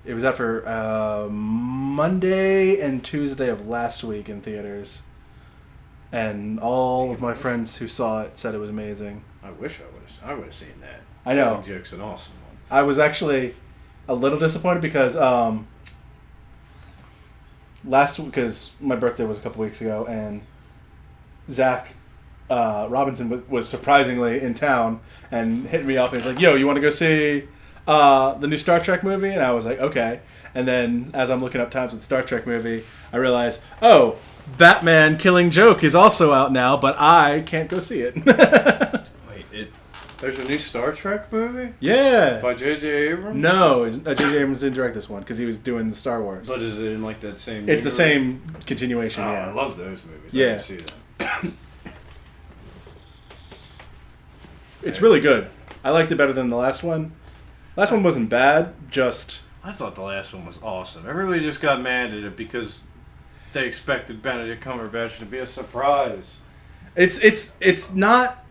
It was out for Monday and Tuesday of last week in theaters. And all of my friends who saw it said it was amazing. I wish I would have seen that. I know. Killing Joke's an awesome one. I was actually a little disappointed because because my birthday was a couple weeks ago, and Zach Robinson was surprisingly in town and hit me up and he's like, "Yo, you want to go see the new Star Trek movie?" And I was like, "Okay." And then as I'm looking up times with the Star Trek movie, I realized, oh, Batman Killing Joke is also out now, but I can't go see it. Wait, there's a new Star Trek movie? Yeah. By J.J. Abrams? No, J.J. Abrams didn't direct this one because he was doing the Star Wars. But is it in like that same It's the same continuation, Oh, yeah. I love those movies. Yeah. I didn't see that. It's really good. I liked it better than the last one. Last one wasn't bad, just... I thought the last one was awesome. Everybody just got mad at it because they expected Benedict Cumberbatch to be a surprise. It's not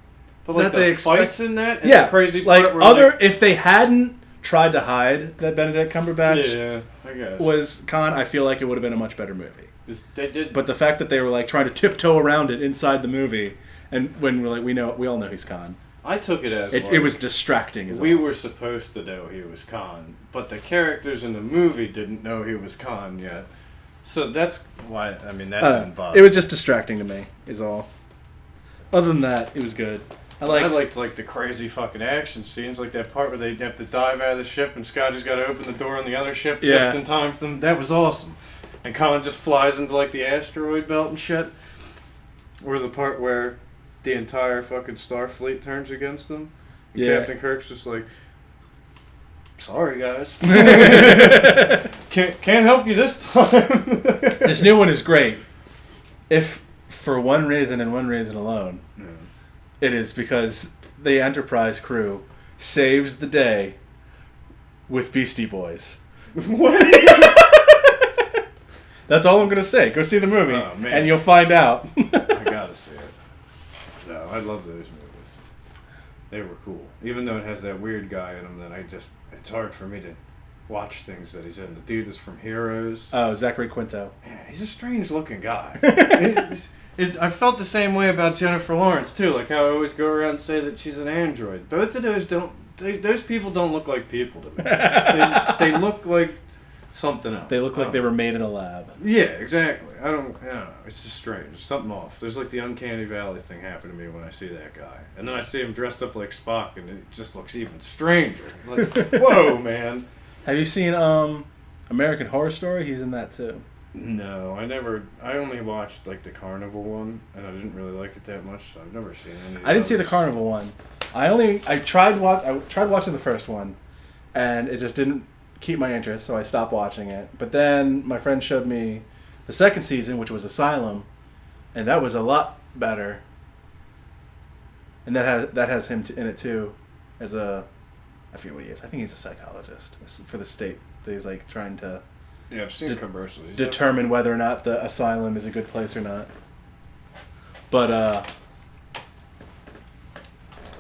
But like that the they fights in that, and yeah, the crazy like part where, other if they hadn't tried to hide that Benedict Cumberbatch yeah, I guess was Khan, I feel like it would have been a much better movie. They did, But the fact that they were like trying to tiptoe around it inside the movie, and when we're like we all know he's Khan. I took it as It was distracting. we were supposed to know he was Khan, but the characters in the movie didn't know he was Khan yet. So that's why, I mean, that didn't bother. It was just distracting to me, is all. Other than that, it was good. I liked like the crazy fucking action scenes, like that part where they have to dive out of the ship and Scott just got to open the door on the other ship just in time for them. That was awesome. And Khan just flies into like the asteroid belt and shit. Or the part where the entire fucking Starfleet turns against them. And Captain Kirk's just like, sorry guys. can't help you this time. This new one is great. If for one reason and one reason alone, it is because the Enterprise crew saves the day with Beastie Boys. What? That's all I'm going to say. Go see the movie, and you'll find out. I gotta see it. No, I love those movies. They were cool. Even though it has that weird guy in them that it's hard for me to watch things that he's in. The dude is from Heroes. Oh, Zachary Quinto. Yeah, he's a strange looking guy. I felt the same way about Jennifer Lawrence too. Like how I always go around and say that she's an android. Both of those those people don't look like people to me. They look like something else. They look like they were made in a lab. Yeah, exactly. I don't know. It's just strange. There's something off. There's like the uncanny valley thing happen to me when I see that guy. And then I see him dressed up like Spock and it just looks even stranger. Like, whoa, man. Have you seen American Horror Story? He's in that too. No, I only watched like the Carnival one and I didn't really like it that much, so I've never seen any. I didn't see the Carnival one. I tried watching the first one and it just didn't keep my interest, so I stopped watching it. But then my friend showed me the second season, which was Asylum, and that was a lot better. And that has him in it too, as I forget what he is. I think he's a psychologist for the state. He's like trying to I've seen commercials. Determine whether or not the asylum is a good place or not. But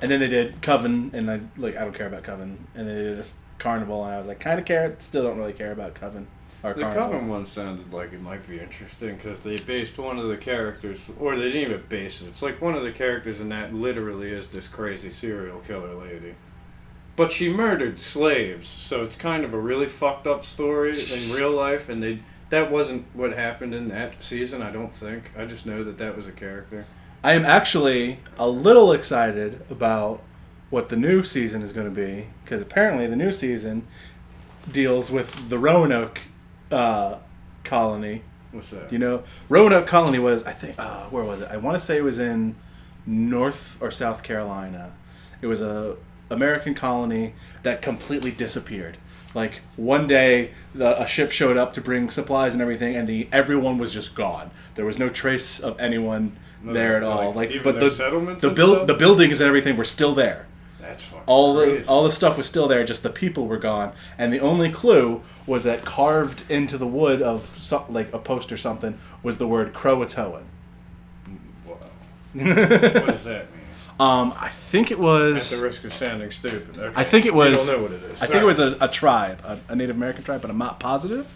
and then they did Coven, and I don't care about Coven, and they did this Carnival, and I was like, kind of care, still don't really care about Coven. Or the Carnival. Coven one sounded like it might be interesting because they based one of the characters, or they didn't even base it. It's like one of the characters in that literally is this crazy serial killer lady. But she murdered slaves, so it's kind of a really fucked up story in real life, and that wasn't what happened in that season, I don't think. I just know that was a character. I am actually a little excited about what the new season is going to be, because apparently the new season deals with the Roanoke colony. What's that? You know, Roanoke colony was, I think, where was it? I want to say it was in North or South Carolina. It was a American colony that completely disappeared. Like one day, a ship showed up to bring supplies and everything, and everyone was just gone. There was no trace of anyone there at all. But the settlements, the buildings and everything were still there. That's fucking crazy. All the stuff was still there. Just the people were gone, and the only clue was that carved into the wood of like a post or something was the word Croatoan. Wow. What does that mean? I think it At was. the risk of sounding stupid. Okay. I think it was. You don't know what it is. I think it was a tribe, a Native American tribe, but I'm not positive.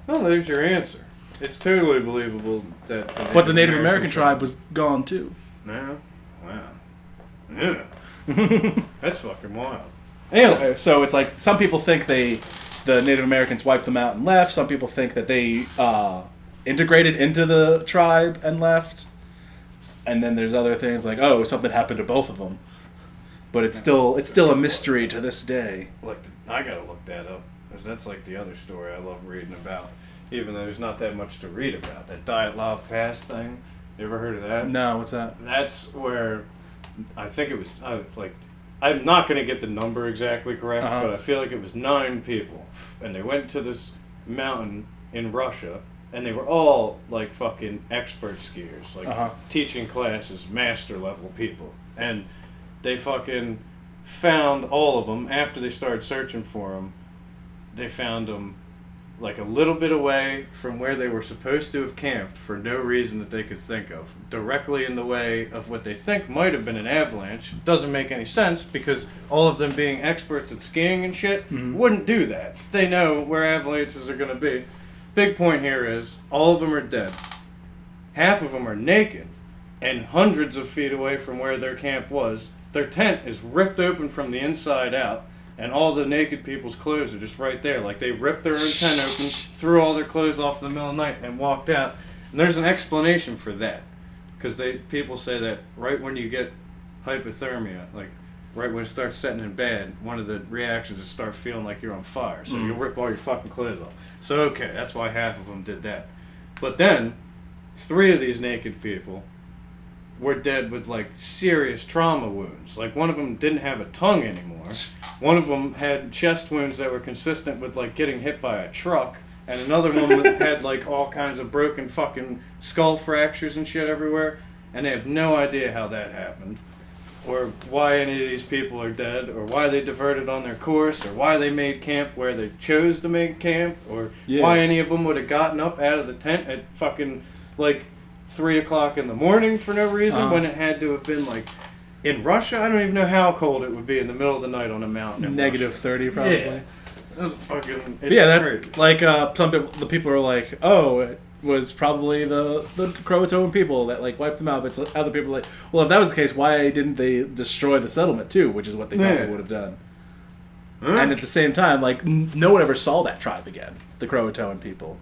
Well, there's your answer. It's totally believable that. But the Native American tribe was gone too. No. Wow. Yeah. That's fucking wild. Anyway. So it's like some people think the Native Americans wiped them out and left. Some people think that they integrated into the tribe and left. And then there's other things like, oh, something happened to both of them. But it's still a mystery to this day. Like, I gotta look that up, because that's like the other story I love reading about, even though there's not that much to read about. That Dyatlov Pass thing, you ever heard of that? No, what's that? That's where, I think it was, I'm not gonna get the number exactly correct, but I feel like it was 9 people, and they went to this mountain in Russia, and they were all like fucking expert skiers, like teaching classes, master level people, and they fucking found all of them. After they started searching for them, they found them like a little bit away from where they were supposed to have camped for no reason that they could think of, directly in the way of what they think might have been an avalanche. Doesn't make any sense, because all of them being experts at skiing and shit wouldn't do that. They know where avalanches are going to be. Big point here is all of them are dead. Half of them are naked and hundreds of feet away from where their camp was. Their tent is ripped open from the inside out, and all the naked people's clothes are just right there. Like, they ripped their own tent open, threw all their clothes off in the middle of the night, and walked out. And there's an explanation for that, because people say that right when you get hypothermia, like right when it starts setting in bad, one of the reactions is start feeling like you're on fire. So you'll rip all your fucking clothes off. So okay, that's why half of them did that. But then 3 of these naked people were dead with like serious trauma wounds. Like, one of them didn't have a tongue anymore. One of them had chest wounds that were consistent with like getting hit by a truck. And another one had like all kinds of broken fucking skull fractures and shit everywhere. And they have no idea how that happened, or why any of these people are dead, or why they diverted on their course, or why they made camp where they chose to make camp, or why any of them would have gotten up out of the tent at fucking like 3 o'clock in the morning for no reason, when it had to have been like in Russia. I don't even know how cold it would be in the middle of the night on a mountain in Negative Russia. 30 probably. Yeah. Fucking, yeah, that's crazy. Like some people, the people are like, oh, it was probably the Croatoan people that like wiped them out. But other people are like, well, if that was the case, why didn't they destroy the settlement too? Which is what they probably would have done. And at the same time, like no one ever saw that tribe again, the Croatoan people.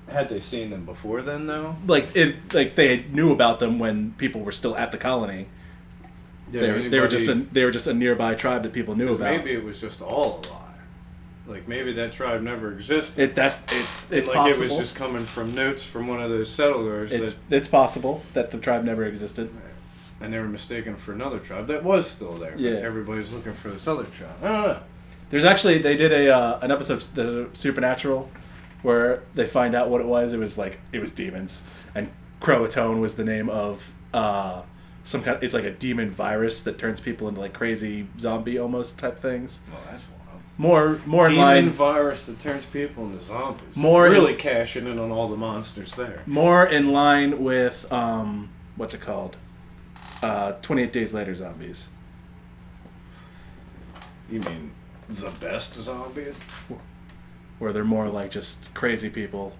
Had they seen them before then, though? Like they knew about them when people were still at the colony. Yeah, they were just a nearby tribe that people knew about. Maybe it was just all a lie. Like, maybe that tribe never existed. It's like possible. It was just coming from notes from one of those settlers. It's possible that the tribe never existed. And they were mistaken for another tribe that was still there. But everybody's looking for this other tribe. I don't know. There's actually, they did an episode of the Supernatural where they find out what it was. It was demons. And Croatoan was the name of some kind. It's like a demon virus that turns people into like crazy zombie almost type things. Well, that's wild. More demon in line. Demon virus that turns people into zombies. Cashing in on all the monsters there. More in line with what's it called? 28 Days Later zombies. You mean the best zombies? Where they're more like just crazy people.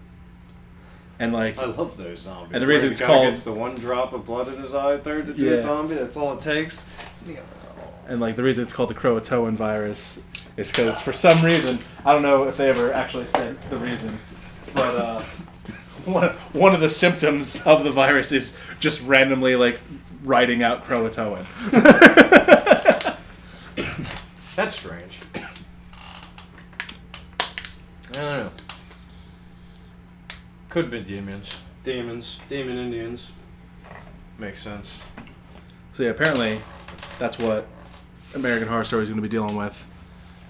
And like, I love those zombies. And the reason it's it's called, gets the one drop of blood in his eye, turns into a zombie. That's all it takes. And like the reason it's called the Croatoan virus is because for some reason, I don't know if they ever actually said the reason, but one of the symptoms of the virus is just randomly like writing out Croatoan. That's strange. I don't know. Could be demons. Demon Indians. Makes sense. So yeah, apparently that's what American Horror Story is going to be dealing with,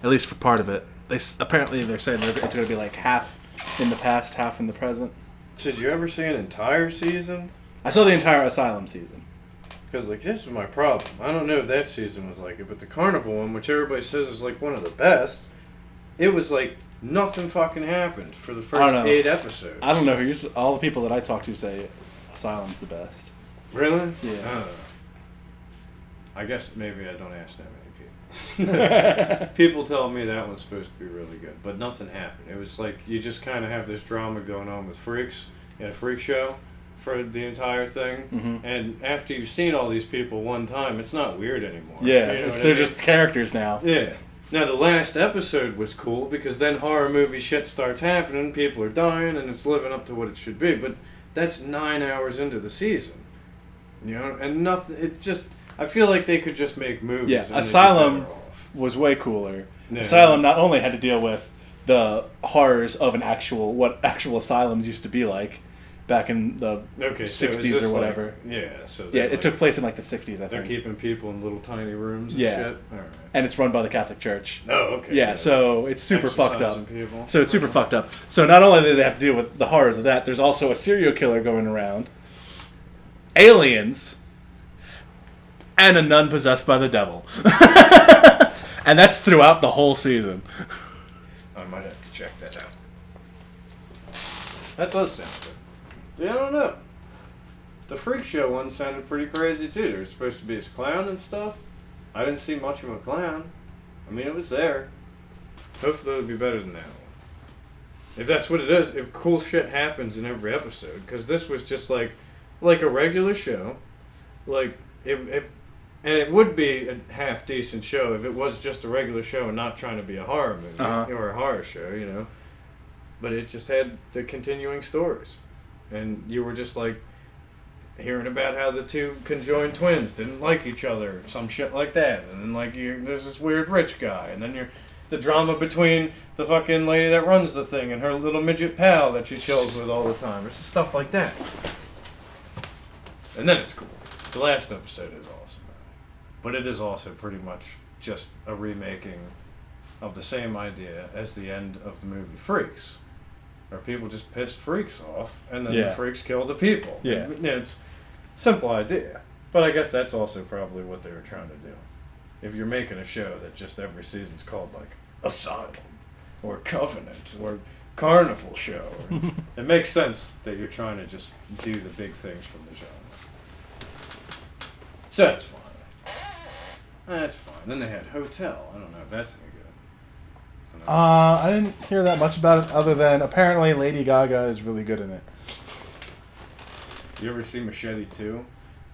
at least for part of it. They're saying it's going to be like half in the past, half in the present. So did you ever see an entire season? I saw the entire Asylum season. Because, like, this is my problem. I don't know if that season was like it, but the Carnival one, which everybody says is, like, one of the best, it was, like, nothing fucking happened for the first 8 episodes. I don't know. All the people that I talk to say Asylum's the best. Really? Yeah. I guess maybe I don't ask that many people. People tell me that one's supposed to be really good, but nothing happened. It was like you just kind of have this drama going on with freaks in a freak show for the entire thing, and after you've seen all these people one time, it's not weird anymore. Yeah, you know what they're I mean? just characters now. Yeah. Now the last episode was cool because then horror movie shit starts happening, people are dying, and it's living up to what it should be. But that's 9 hours into the season, you know, and nothing. It just, I feel like they could just make movies. Yeah, and Asylum was way cooler. Yeah. Asylum not only had to deal with the horrors of what actual asylums used to be like back in the 60s or whatever. So yeah, it took place in like the 60s, I think. They're keeping people in little tiny rooms and yeah. shit? All right. And it's run by the Catholic Church. Oh, okay. Yeah, so it's super fucked up. People. So it's super fucked up. So not only do they have to deal with the horrors of that, there's also a serial killer going around, aliens, and a nun possessed by the devil. And that's throughout the whole season. I might have to check that out. That does sound good. Yeah, I don't know. The Freak Show one sounded pretty crazy too. There was supposed to be this clown and stuff. I didn't see much of a clown. I mean, it was there. Hopefully it'll be better than that one. If that's what it is, if cool shit happens in every episode. Because this was just like a regular show. Like, and it would be a half-decent show if it was just a regular show and not trying to be a horror movie or a horror show, you know. But it just had the continuing stories. And you were just like hearing about how the two conjoined twins didn't like each other, some shit like that. And then like there's this weird rich guy, and then the drama between the fucking lady that runs the thing and her little midget pal that she chills with all the time. There's stuff like that. And then it's cool. The last episode is awesome. But it is also pretty much just a remaking of the same idea as the end of the movie Freaks. Or people just pissed freaks off, and then the freaks kill the people. Yeah. It's a simple idea. But I guess that's also probably what they were trying to do. If you're making a show that just every season's called, like, Asylum, or Covenant, or Carnival Show, it makes sense that you're trying to just do the big things from the genre. So that's fine. That's fine. Then they had Hotel. I don't know if that's any good. I didn't hear that much about it other than apparently Lady Gaga is really good in it. You ever see Machete 2?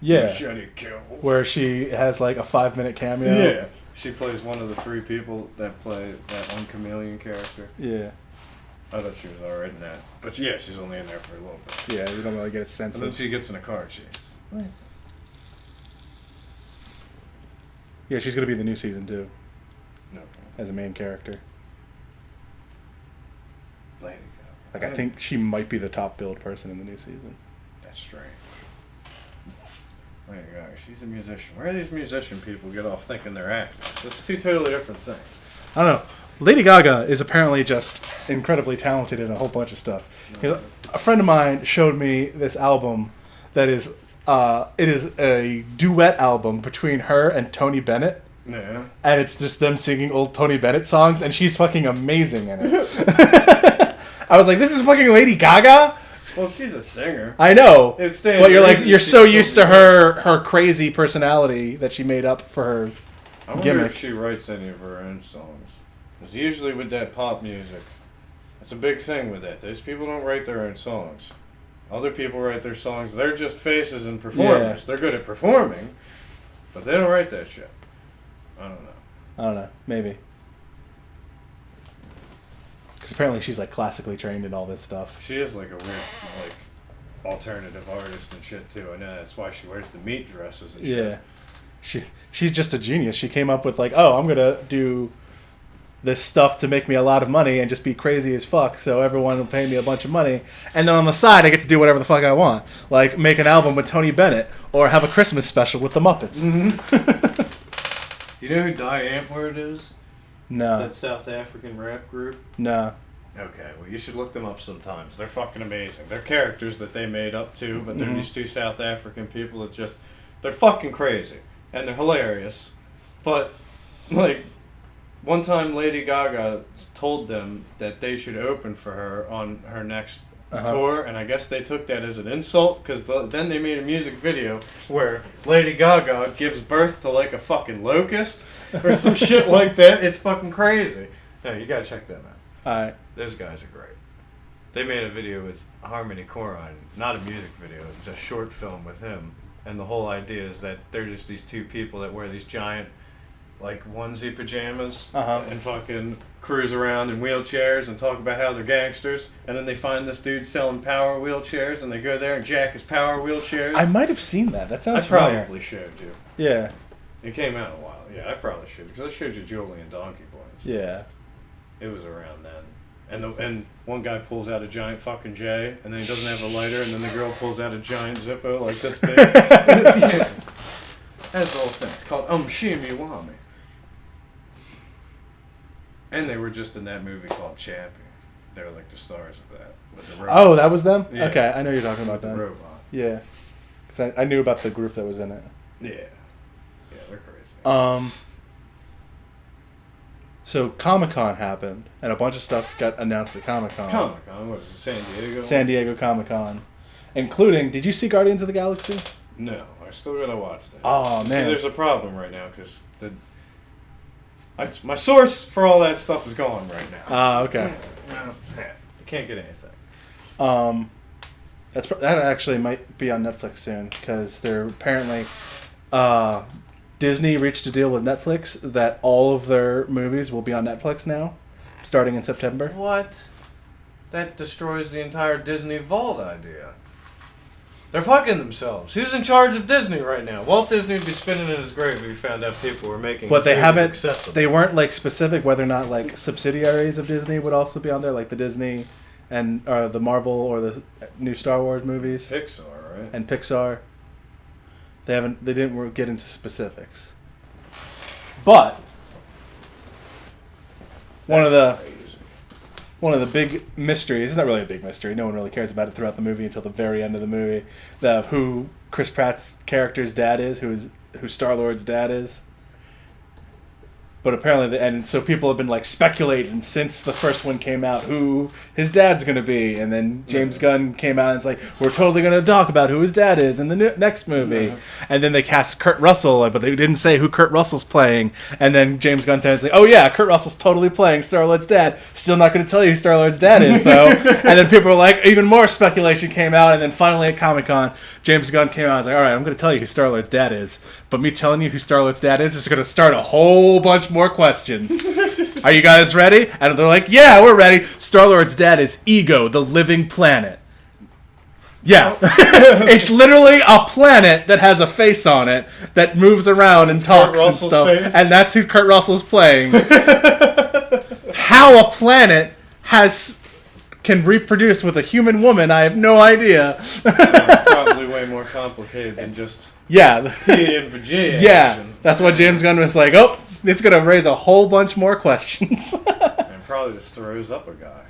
Yeah. Machete Kills. Where she has like a 5-minute cameo. Yeah. She plays one of the 3 people that play that one chameleon character. Yeah. I thought she was alright in that. But yeah, she's only in there for a little bit. Yeah, you don't really get a sense And then of... she gets in a car chase. Yeah, she's going to be in the new season too. No. As a main character. Lady Gaga. Like, I think she might be the top billed person in the new season. That's strange. Lady Gaga, she's a musician. Where do these musician people get off thinking they're actors? It's 2 totally different things. I don't know. Lady Gaga is apparently just incredibly talented in a whole bunch of stuff. A friend of mine showed me this album that is, it is a duet album between her and Tony Bennett. Yeah. And it's just them singing old Tony Bennett songs, and she's fucking amazing in it. I was like, this is fucking Lady Gaga? Well, she's a singer. I know. But you're like, you're so used to her crazy personality that she made up for her I wonder gimmick. if she writes any of her own songs. Because usually with that pop music, it's a big thing with that. Those people don't write their own songs. Other people write their songs. They're just faces and performers. Yeah. They're good at performing, but they don't write that shit. I don't know. Maybe. Because apparently she's like classically trained in all this stuff. She is like a weird, like, alternative artist and shit too. I know that's why she wears the meat dresses and shit. Yeah. She's just a genius. She came up with like, oh, I'm going to do this stuff to make me a lot of money and just be crazy as fuck, so everyone will pay me a bunch of money, and then on the side I get to do whatever the fuck I want, like make an album with Tony Bennett or have a Christmas special with the Muppets. Do you know who Die Antwoord is? No. That South African rap group? No. Okay, well you should look them up sometimes. They're fucking amazing. They're characters that they made up too, but they're these 2 South African people that just, they're fucking crazy. And they're hilarious. But, like, one time Lady Gaga told them that they should open for her on her next tour, and I guess they took that as an insult, because then they made a music video where Lady Gaga gives birth to like a fucking locust or some shit like that. It's fucking crazy. No, you gotta check them out. Alright. Those guys are great. They made a video with Harmony Korine, not a music video, it's a short film with him. And the whole idea is that they're just these two people that wear these giant, like, onesie pajamas and fucking cruise around in wheelchairs and talk about how they're gangsters. And then they find this dude selling power wheelchairs and they go there and jack his power wheelchairs. I might have seen that. That sounds I familiar. probably showed you. Yeah. It came out a while. Yeah, I probably should, because I showed you Julie and Donkey Boys. Yeah. It was around then. And one guy pulls out a giant fucking J, and then he doesn't have a lighter, and then the girl pulls out a giant Zippo like this big. Yeah. That's the whole thing. It's called Shimmy Wami. And they were just in that movie called Chappie. They were like the stars of that. With the robot. Oh, that was them? Yeah. Okay, I know you're talking about The them. robot. Yeah. Because I knew about the group that was in it. Yeah. Yeah, they're crazy. So Comic-Con happened, and a bunch of stuff got announced at Comic-Con. Comic-Con, what is it, San Diego? San Diego Comic-Con. Including, did you see Guardians of the Galaxy? No, I still gotta watch that. Oh, man. See, there's a problem right now, because my source for all that stuff is gone right now. Okay. I can't get anything. That actually might be on Netflix soon, because they're apparently... Disney reached a deal with Netflix that all of their movies will be on Netflix now, starting in September. What? That destroys the entire Disney Vault idea. They're fucking themselves. Who's in charge of Disney right now? Walt Disney would be spinning in his grave if he found out people were making. But they haven't. Accessible. They weren't like specific whether or not like subsidiaries of Disney would also be on there, like the Disney and the Marvel or the new Star Wars movies. Pixar, right? And Pixar. They didn't get into specifics. But one of the big mysteries, it's not really a big mystery, no one really cares about it throughout the movie until the very end of the movie, who Chris Pratt's character's dad is, who Star-Lord's dad is. But apparently, and so people have been like speculating since the first one came out who his dad's going to be. And then James Gunn came out and it's like, we're totally going to talk about who his dad is in the next movie. Yeah. And then they cast Kurt Russell, but they didn't say who Kurt Russell's playing. And then James Gunn says, like, oh yeah, Kurt Russell's totally playing Star-Lord's dad. Still not going to tell you who Star-Lord's dad is, though. And then people were like, even more speculation came out. And then finally at Comic-Con, James Gunn came out and was like, all right, I'm going to tell you who Star-Lord's dad is. But me telling you who Star-Lord's dad is going to start a whole bunch more questions. Are you guys ready? And they're like, yeah, we're ready. Star-Lord's dad is Ego, the living planet. Yeah. It's literally a planet that has a face on it that moves around and talks and stuff. Face? And that's who Kurt Russell's playing. How a planet can reproduce with a human woman, I have no idea. It's probably way more complicated than just P and Virginia. Yeah. That's why James Gunn was like, oh, it's going to raise a whole bunch more questions. And probably just throws up a guy.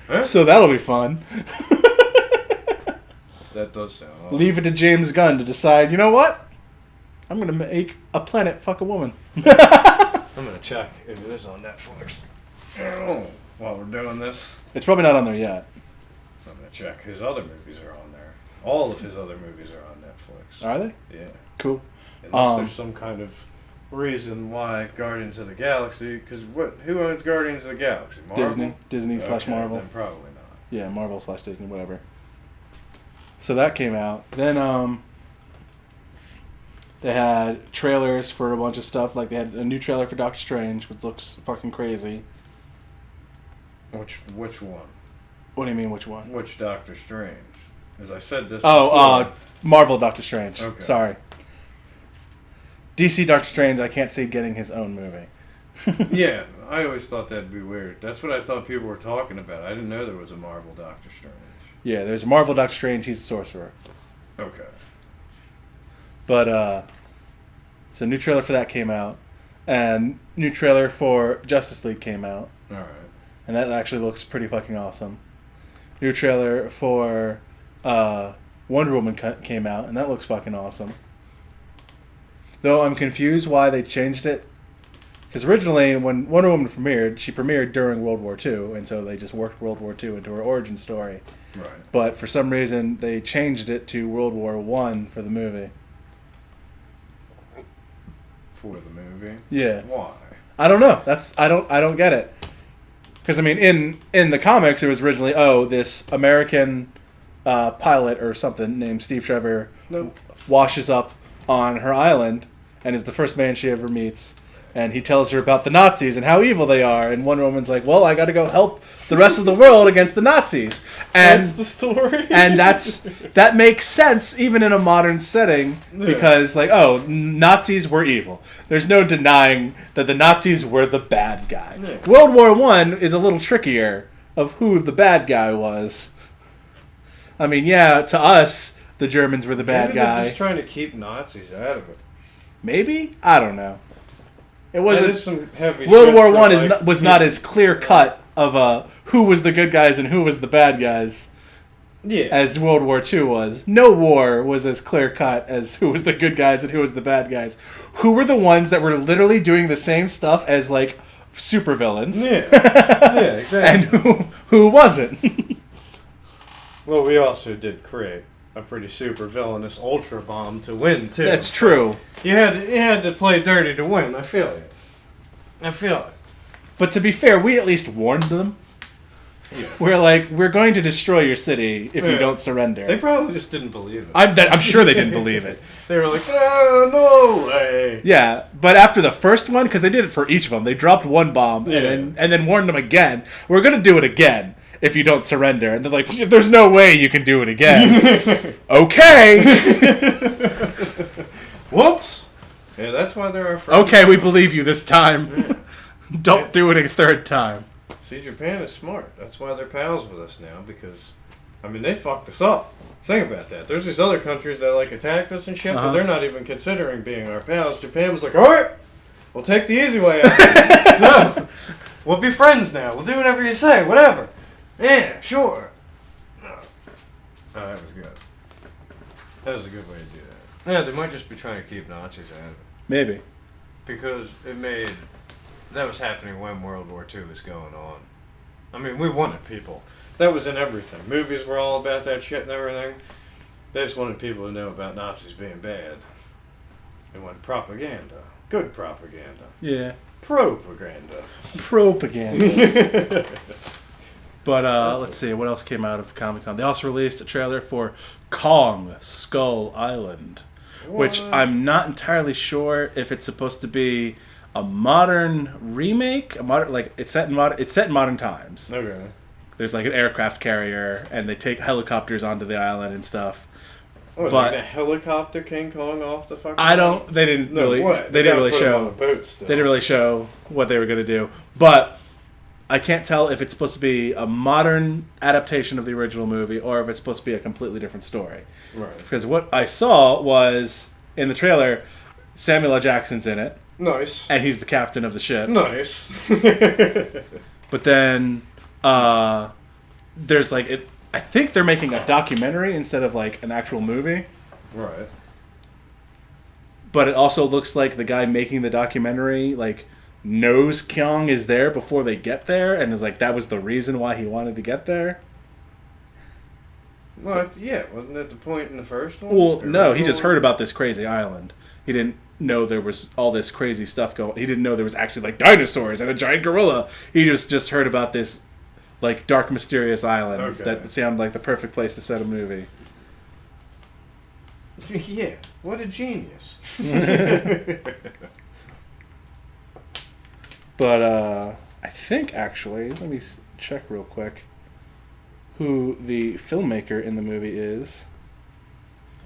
Huh? So that'll be fun. That does sound awesome. Leave it to James Gunn to decide, you know what? I'm going to make a planet fuck a woman. I'm going to check if it is on Netflix. While we're doing this. It's probably not on there yet. I'm going to check. His other movies are on there. All of his other movies are on Netflix. Are they? Yeah. Cool. Unless there's some kind of reason why Guardians of the Galaxy, because who owns Guardians of the Galaxy? Marvel? Disney / Marvel. Then probably not. Yeah, Marvel / Disney, whatever. So that came out. Then they had trailers for a bunch of stuff. Like they had a new trailer for Doctor Strange, which looks fucking crazy. Which one? What do you mean, which one? Which Doctor Strange? As I said this before. Marvel Doctor Strange. Okay. Sorry. DC Doctor Strange, I can't see getting his own movie. Yeah, I always thought that'd be weird. That's what I thought people were talking about. I didn't know there was a Marvel Doctor Strange. Yeah, there's a Marvel Doctor Strange. He's a sorcerer. Okay. But, so new trailer for that came out. And new trailer for Justice League came out. Alright. And that actually looks pretty fucking awesome. New trailer for Wonder Woman came out, and that looks fucking awesome. Though I'm confused why they changed it Because originally, when Wonder Woman premiered, she premiered during World War II, and so they just worked World War II into her origin story. Right. But for some reason, they changed it to World War I for the movie. For the movie? Yeah. Why? I don't know. I don't get it. Because I mean, in the comics, it was originally this American pilot or something named Steve Trevor washes up on her island and is the first man she ever meets. And he tells her about the Nazis and how evil they are. And Wonder Woman's like, well, I got to go help the rest of the world against the Nazis. And that's the story. And that makes sense even in a modern setting because, Nazis were evil. There's no denying that the Nazis were the bad guy. Yeah. World War I is a little trickier of who the bad guy was. I mean, yeah, to us, the Germans were the bad guy. They're just trying to keep Nazis out of it. Maybe? I don't know. It wasn't. Some heavy World War I was not as clear cut of who was the good guys and who was the bad guys. Yeah. As World War II was. No war was as clear cut as who was the good guys and who was the bad guys. Who were the ones that were literally doing the same stuff as supervillains? Yeah. Yeah, exactly. And who wasn't? Well, we also did create a pretty super villainous Ultra Bomb to win too. That's true. You had to play dirty to win. I feel it. But to be fair, we at least warned them. Yeah. We're going to destroy your city if you don't surrender. They probably just didn't believe it. I'm sure they didn't believe it. They were like, no way. Yeah, but after the first one, because they did it for each of them, they dropped one bomb and then warned them again. We're going to do it again if you don't surrender. And they're like, there's no way you can do it again. Okay. Whoops. Yeah, that's why they're our friends. Okay, we believe you this time. Don't do it a third time. See, Japan is smart. That's why they're pals with us now, because, I mean, they fucked us up. Think about that. There's these other countries that, attacked us and shit, but they're not even considering being our pals. Japan was like, alright, we'll take the easy way out. No, we'll be friends now. We'll do whatever you say, whatever. Yeah, sure. Oh, that was good. That was a good way to do that. Yeah, they might just be trying to keep Nazis out of it. Maybe. Because that was happening when World War II was going on. I mean, we wanted people. That was in everything. Movies were all about that shit and everything. They just wanted people to know about Nazis being bad. They wanted propaganda. Good propaganda. Yeah. Pro-Paganda. Pro-Paganda. But let's see, what else came out of Comic-Con? They also released a trailer for Kong Skull Island, which I'm not entirely sure if it's supposed to be a modern remake. It's set in modern times. Okay. There's an aircraft carrier, and they take helicopters onto the island and stuff. What, but a helicopter King Kong off the fucking? They didn't really. What? They didn't really show. They didn't really show what they were going to do, but I can't tell if it's supposed to be a modern adaptation of the original movie or if it's supposed to be a completely different story. Right. Because what I saw was in the trailer, Samuel L. Jackson's in it. Nice. And he's the captain of the ship. Nice. But then there's I think they're making a documentary instead of an actual movie. Right. But it also looks like the guy making the documentary knows Kong is there before they get there and is that was the reason why he wanted to get there. Well, yeah, wasn't that the point in the first one? Well, no, he just heard about this crazy island. He didn't know there was all this crazy stuff going. He didn't know there was actually dinosaurs and a giant gorilla. He just heard about this dark, mysterious island that sounded like the perfect place to set a movie. Yeah, what a genius. But I think actually, let me check real quick who the filmmaker in the movie is.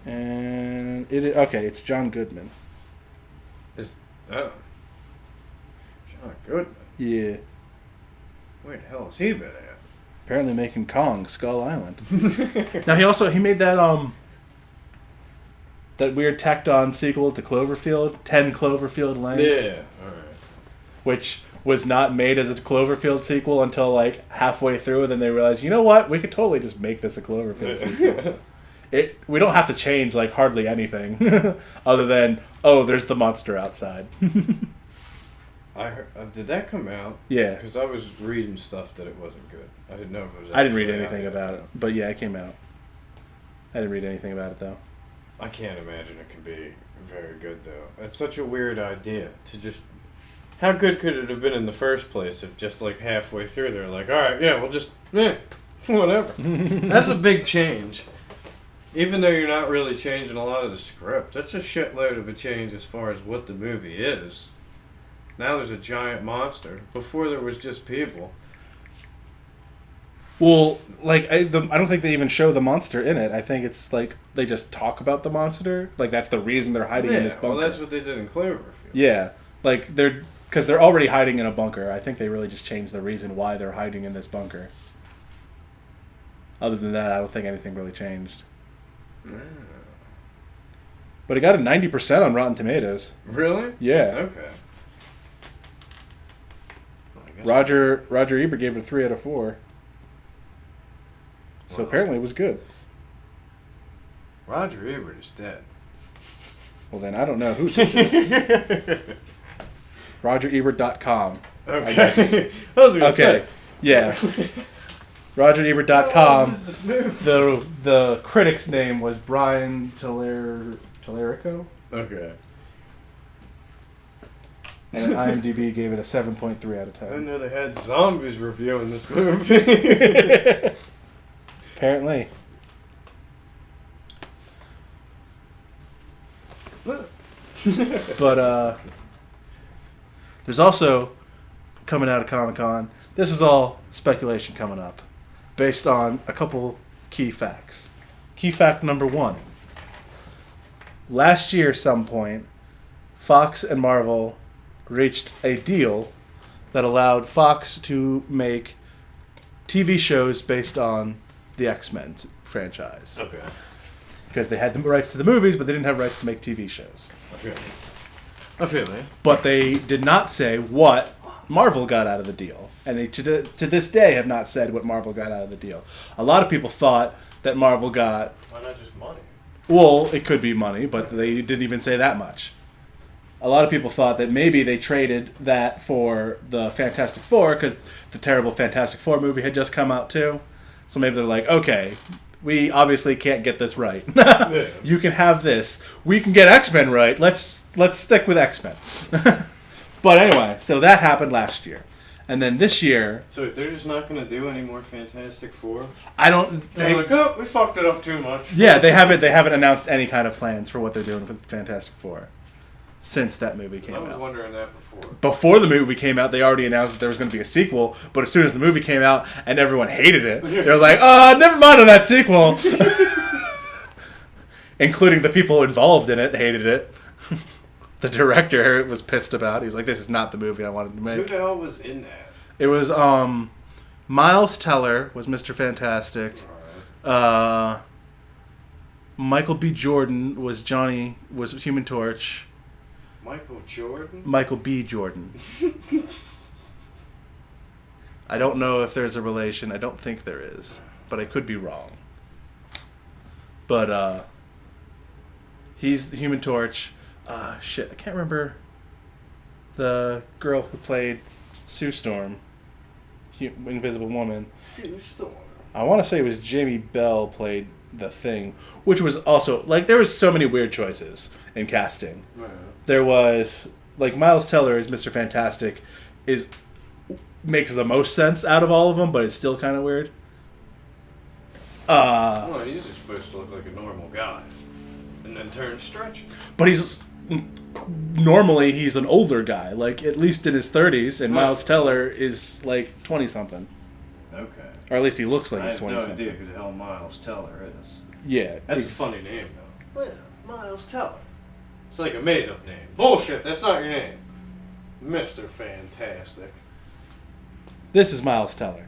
And it's John Goodman. John Goodman? Yeah. Where the hell has he been at? Apparently making Kong Skull Island. Now he made that that weird tacked on sequel to Cloverfield, 10 Cloverfield Lane. Yeah, alright. Which was not made as a Cloverfield sequel until halfway through, and then they realized, you know what, we could totally just make this a Cloverfield sequel. We don't have to change hardly anything other than there's the monster outside. I heard, did that come out? Yeah. Because I was reading stuff that it wasn't good. I didn't know if it was. I didn't read actually anything out about yet. it, but yeah, it came out. I didn't read anything about it though. I can't imagine it can be very good though. It's such a weird idea to just. How good could it have been in the first place if just like halfway through they're like, all right, yeah, we'll just whatever. That's a big change. Even though you're not really changing a lot of the script, that's a shitload of a change as far as what the movie is. Now there's a giant monster. Before there was just people. Well, like I don't think they even show the monster in it. I think it's like they just talk about the monster. Like that's the reason they're hiding in this bunker. Well, that's what they did in Cloverfield. Yeah, like because they're already hiding in a bunker. I think they really just changed the reason why they're hiding in this bunker. Other than that, I don't think anything really changed. But it got a 90% on Rotten Tomatoes. Really? Yeah. Okay. Well, I guess Roger Ebert gave it a 3 out of 4. So Wow. apparently it was good. Roger Ebert is dead. Well, then I don't know who did this. RogerEbert.com. Okay. I was gonna say. Yeah. How RogerEbert.com. old is this movie? The critic's name was Brian Tallarico. Okay. And IMDb gave it a 7.3 out of I didn't 10. know they had zombies reviewing this movie. Apparently. But there's also coming out of Comic-Con. This is all speculation coming up based on a couple key facts. Key fact number 1. Last year, some point, Fox and Marvel reached a deal that allowed Fox to make TV shows based on the X-Men franchise. Okay. Because they had the rights to the movies, but they didn't have rights to make TV shows. I feel me. But they did not say what Marvel got out of the deal. And they, to this day, have not said what Marvel got out of the deal. A lot of people thought that Marvel got... Why not just money? Well, it could be money, but they didn't even say that much. A lot of people thought that maybe they traded that for the Fantastic Four, because the terrible Fantastic Four movie had just come out too. So maybe they're like, okay, we obviously can't get this right. You can have this. We can get X-Men right. Let's stick with X-Men. But anyway, so that happened last year. And then this year... So they're just not going to do any more Fantastic Four? I don't... They're like, oh, we fucked it up too much. Yeah, they haven't announced any kind of plans for what they're doing with Fantastic Four since that movie came I was out. wondering that before. Before the movie came out, they already announced that there was going to be a sequel, but as soon as the movie came out and everyone hated it, they were like, never mind on that sequel. Including the people involved in it hated it. The director was pissed about it. He was like, this is not the movie I wanted to Who make. the hell was in that? It was, Miles Teller was Mr. Fantastic. Michael B. Jordan was Human Torch. Michael Jordan? Michael B. Jordan. I don't know if there's a relation. I don't think there is, but I could be wrong. But he's the Human Torch. Shit, I can't remember the girl who played Sue Storm, Invisible Woman. Sue Storm. I want to say it was Jamie Bell played the Thing, which was also like there was so many weird choices in casting. Right. There was like Miles Teller as Mr. Fantastic makes the most sense out of all of them, but it's still kind of weird. Well, he's just supposed to look like a normal guy, and then turn stretchy. But normally he's an older guy, like at least in his 30s, and Miles Teller is like 20 something, Okay. or at least he looks like I he's have 20 no something. idea who the hell Miles Teller is. Yeah, That's a funny name, though. Yeah, Miles Teller. It's like a made-up name. Bullshit, that's not your name. Mr. Fantastic. This is Miles Teller.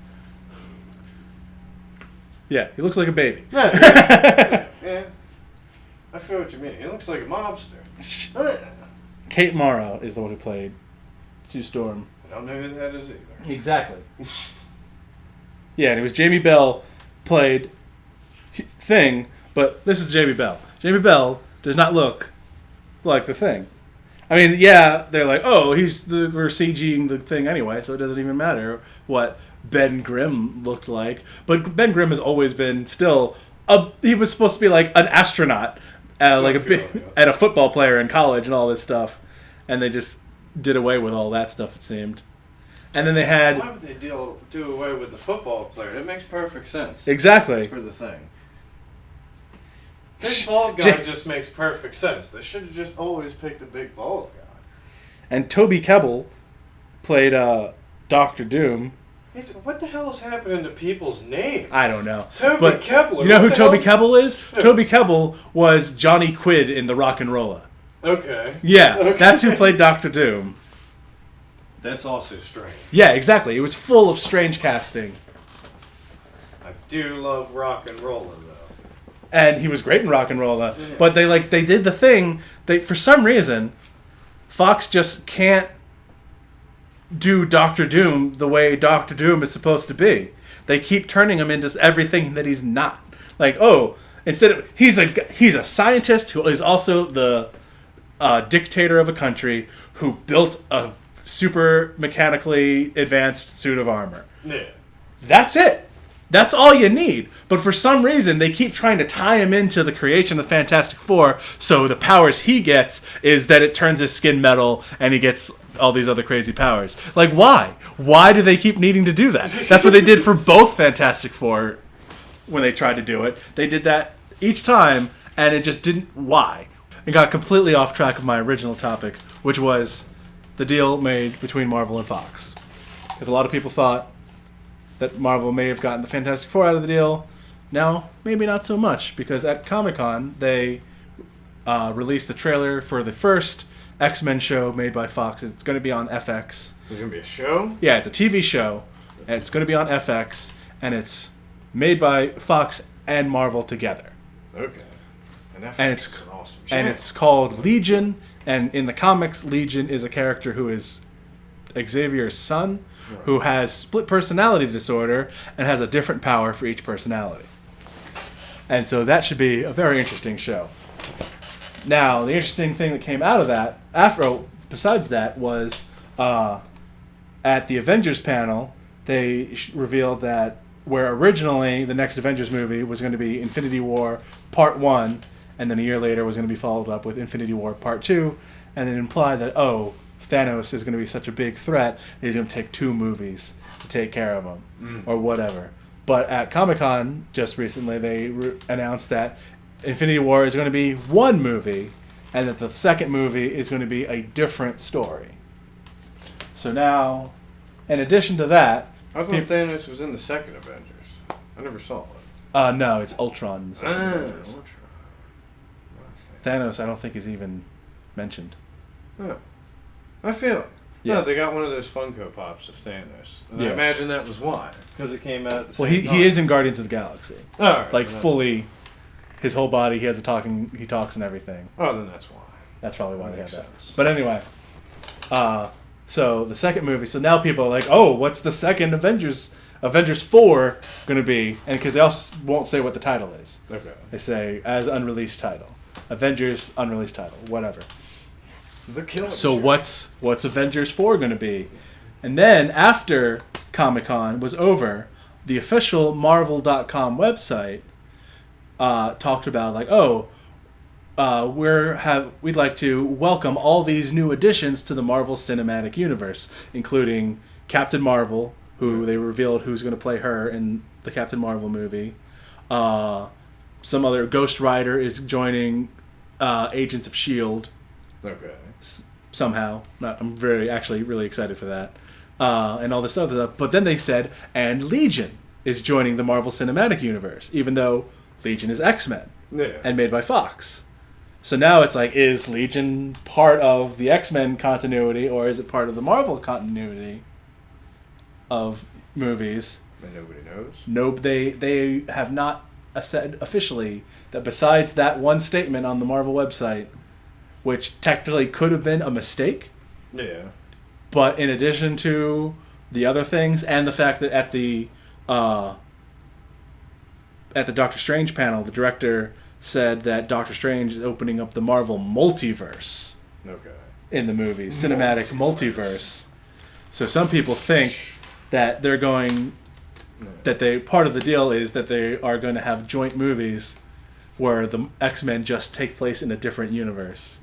Yeah, he looks like a baby. Yeah. I feel what you mean. He looks like a mobster. Kate Mara is the one who played Sue Storm. I don't know who that is either. Exactly. Yeah, and it was Jamie Bell played Thing, but this is Jamie Bell. Jamie Bell does not look like the Thing. I mean, yeah, they're like, oh, we're CGing the thing anyway, so it doesn't even matter what Ben Grimm looked like. But Ben Grimm has always been he was supposed to be like an astronaut, and a football player in college and all this stuff, and they just did away with all that stuff, it seemed. And then they had... Why would they do away with the football player? That makes perfect sense. Exactly. For the thing. Big bald guy just makes perfect sense. They should have just always picked a big bald guy. And Toby Kebbell played Doctor Doom. What the hell is happening to people's names? I don't know. Toby Kebbell. You know who Toby Kebbell is? Toby Kebbell was Johnny Quid in the Rock and Rolla. Okay. Yeah, okay. That's who played Doctor Doom. That's also strange. Yeah, exactly. It was full of strange casting. I do love Rock and Rolla, though. And he was great in Rock and Rolla. Yeah. But they did the thing. For some reason, Fox just can't do Doctor Doom the way Doctor Doom is supposed to be. They keep turning him into everything that he's not. Like, instead of he's a scientist who is also the dictator of a country who built a super mechanically advanced suit of armor. Yeah. That's it. That's all you need. But for some reason, they keep trying to tie him into the creation of the Fantastic Four, so the powers he gets is that it turns his skin metal and he gets all these other crazy powers. Like, why? Why do they keep needing to do that? That's what they did for both Fantastic Four when they tried to do it. They did that each time, and it just didn't... Why? It got completely off track of my original topic, which was the deal made between Marvel and Fox. Because a lot of people thought that Marvel may have gotten the Fantastic Four out of the deal. Now, maybe not so much, because at Comic-Con, they released the trailer for the first X-Men show made by Fox. It's going to be on FX. There's going to be a show? Yeah, it's a TV show, and it's going to be on FX, and it's made by Fox and Marvel together. Okay. And it's an awesome show. And it's called Legion, and in the comics, Legion is a character who is Xavier's son, who has split personality disorder and has a different power for each personality. And so that should be a very interesting show. Now, the interesting thing that came out of that, besides that, was at the Avengers panel, they revealed that where originally the next Avengers movie was going to be Infinity War Part 1, and then a year later was going to be followed up with Infinity War Part 2, and it implied that, Thanos is going to be such a big threat, he's going to take 2 movies to take care of him, or whatever. But at Comic-Con, just recently, they announced that Infinity War is going to be 1 movie, and that the second movie is going to be a different story. So now, in addition to that... I thought Thanos was in the second Avengers. I never saw it. No, it's Ultron in the second Avengers. Ultron. Thanos, I don't think is even mentioned. Oh. I feel it. Yeah. No, they got one of those Funko Pops of Thanos. And I imagine that was why. Because it came out at the same time. He is in Guardians of the Galaxy. All right. Like, fully, his whole body, he talks and everything. Oh, then that's why. That's probably why they have that. Sense. But anyway, so the second movie, so now people are like, oh, what's the second Avengers 4 going to be? And because they also won't say what the title is. Okay. They say, as unreleased title. Avengers unreleased title, whatever. The Killer. So what's Avengers 4 going to be? And then after Comic-Con was over, the official Marvel.com website talked about like, we'd like to welcome all these new additions to the Marvel Cinematic Universe, including Captain Marvel, who they revealed who's going to play her in the Captain Marvel movie. Some other Ghost Rider is joining Agents of S.H.I.E.L.D. Okay. Somehow. I'm really excited for that. And all this other stuff. But then they said, and Legion is joining the Marvel Cinematic Universe, even though Legion is X-Men. Yeah. And made by Fox. So now it's like, is Legion part of the X-Men continuity, or is it part of the Marvel continuity of movies? And nobody knows? No, they have not said officially that besides that one statement on the Marvel website, which technically could have been a mistake. Yeah. But in addition to the other things, and the fact that at the Doctor Strange panel, the director said that Doctor Strange is opening up the Marvel multiverse. Okay. in the movies, cinematic multiverse. So some people think that they're going, that they part of the deal is that they are going to have joint movies where the X-Men just take place in a different universe.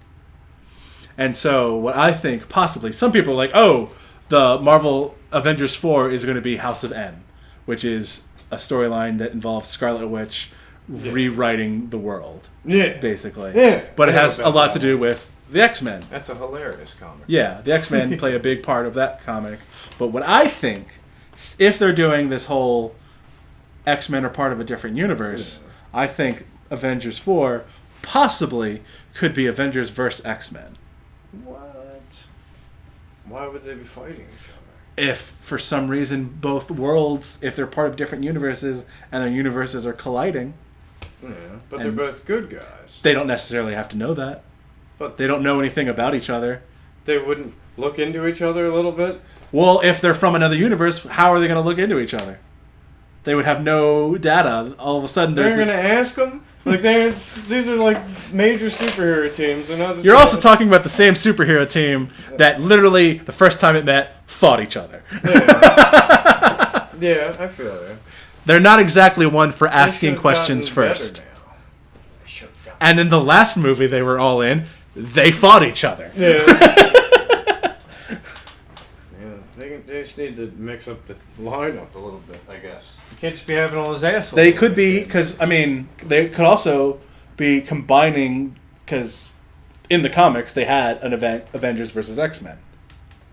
And so what I think possibly, some people are like, oh, the Marvel Avengers 4 is going to be House of M, which is a storyline that involves Scarlet Witch rewriting the world. Yeah. Basically. Yeah. But it has a lot to do with the X-Men. That's a hilarious comic. Yeah, the X-Men play a big part of that comic. But what I think, if they're doing this whole X-Men are part of a different universe, I think Avengers 4 possibly could be Avengers vs. X-Men. What? Why would they be fighting each other? If, for some reason, both worlds, if they're part of different universes and their universes are colliding... Yeah, but they're both good guys. They don't necessarily have to know that. But they don't know anything about each other. They wouldn't look into each other a little bit? Well, if they're from another universe, how are they going to look into each other? They would have no data. All of a sudden, they're going to ask them? Like these are like major superhero teams. They're not just You're also talking about the same superhero team that literally, the first time it met, fought each other. Yeah, yeah, I feel it. They're not exactly one for asking questions first. And in the last movie they were all in, they fought each other. Yeah. They just need to mix up the lineup a little bit, I guess. You can't just be having all those assholes. They could be, because, I mean, they could also be combining, because in the comics they had an event, Avengers versus X-Men.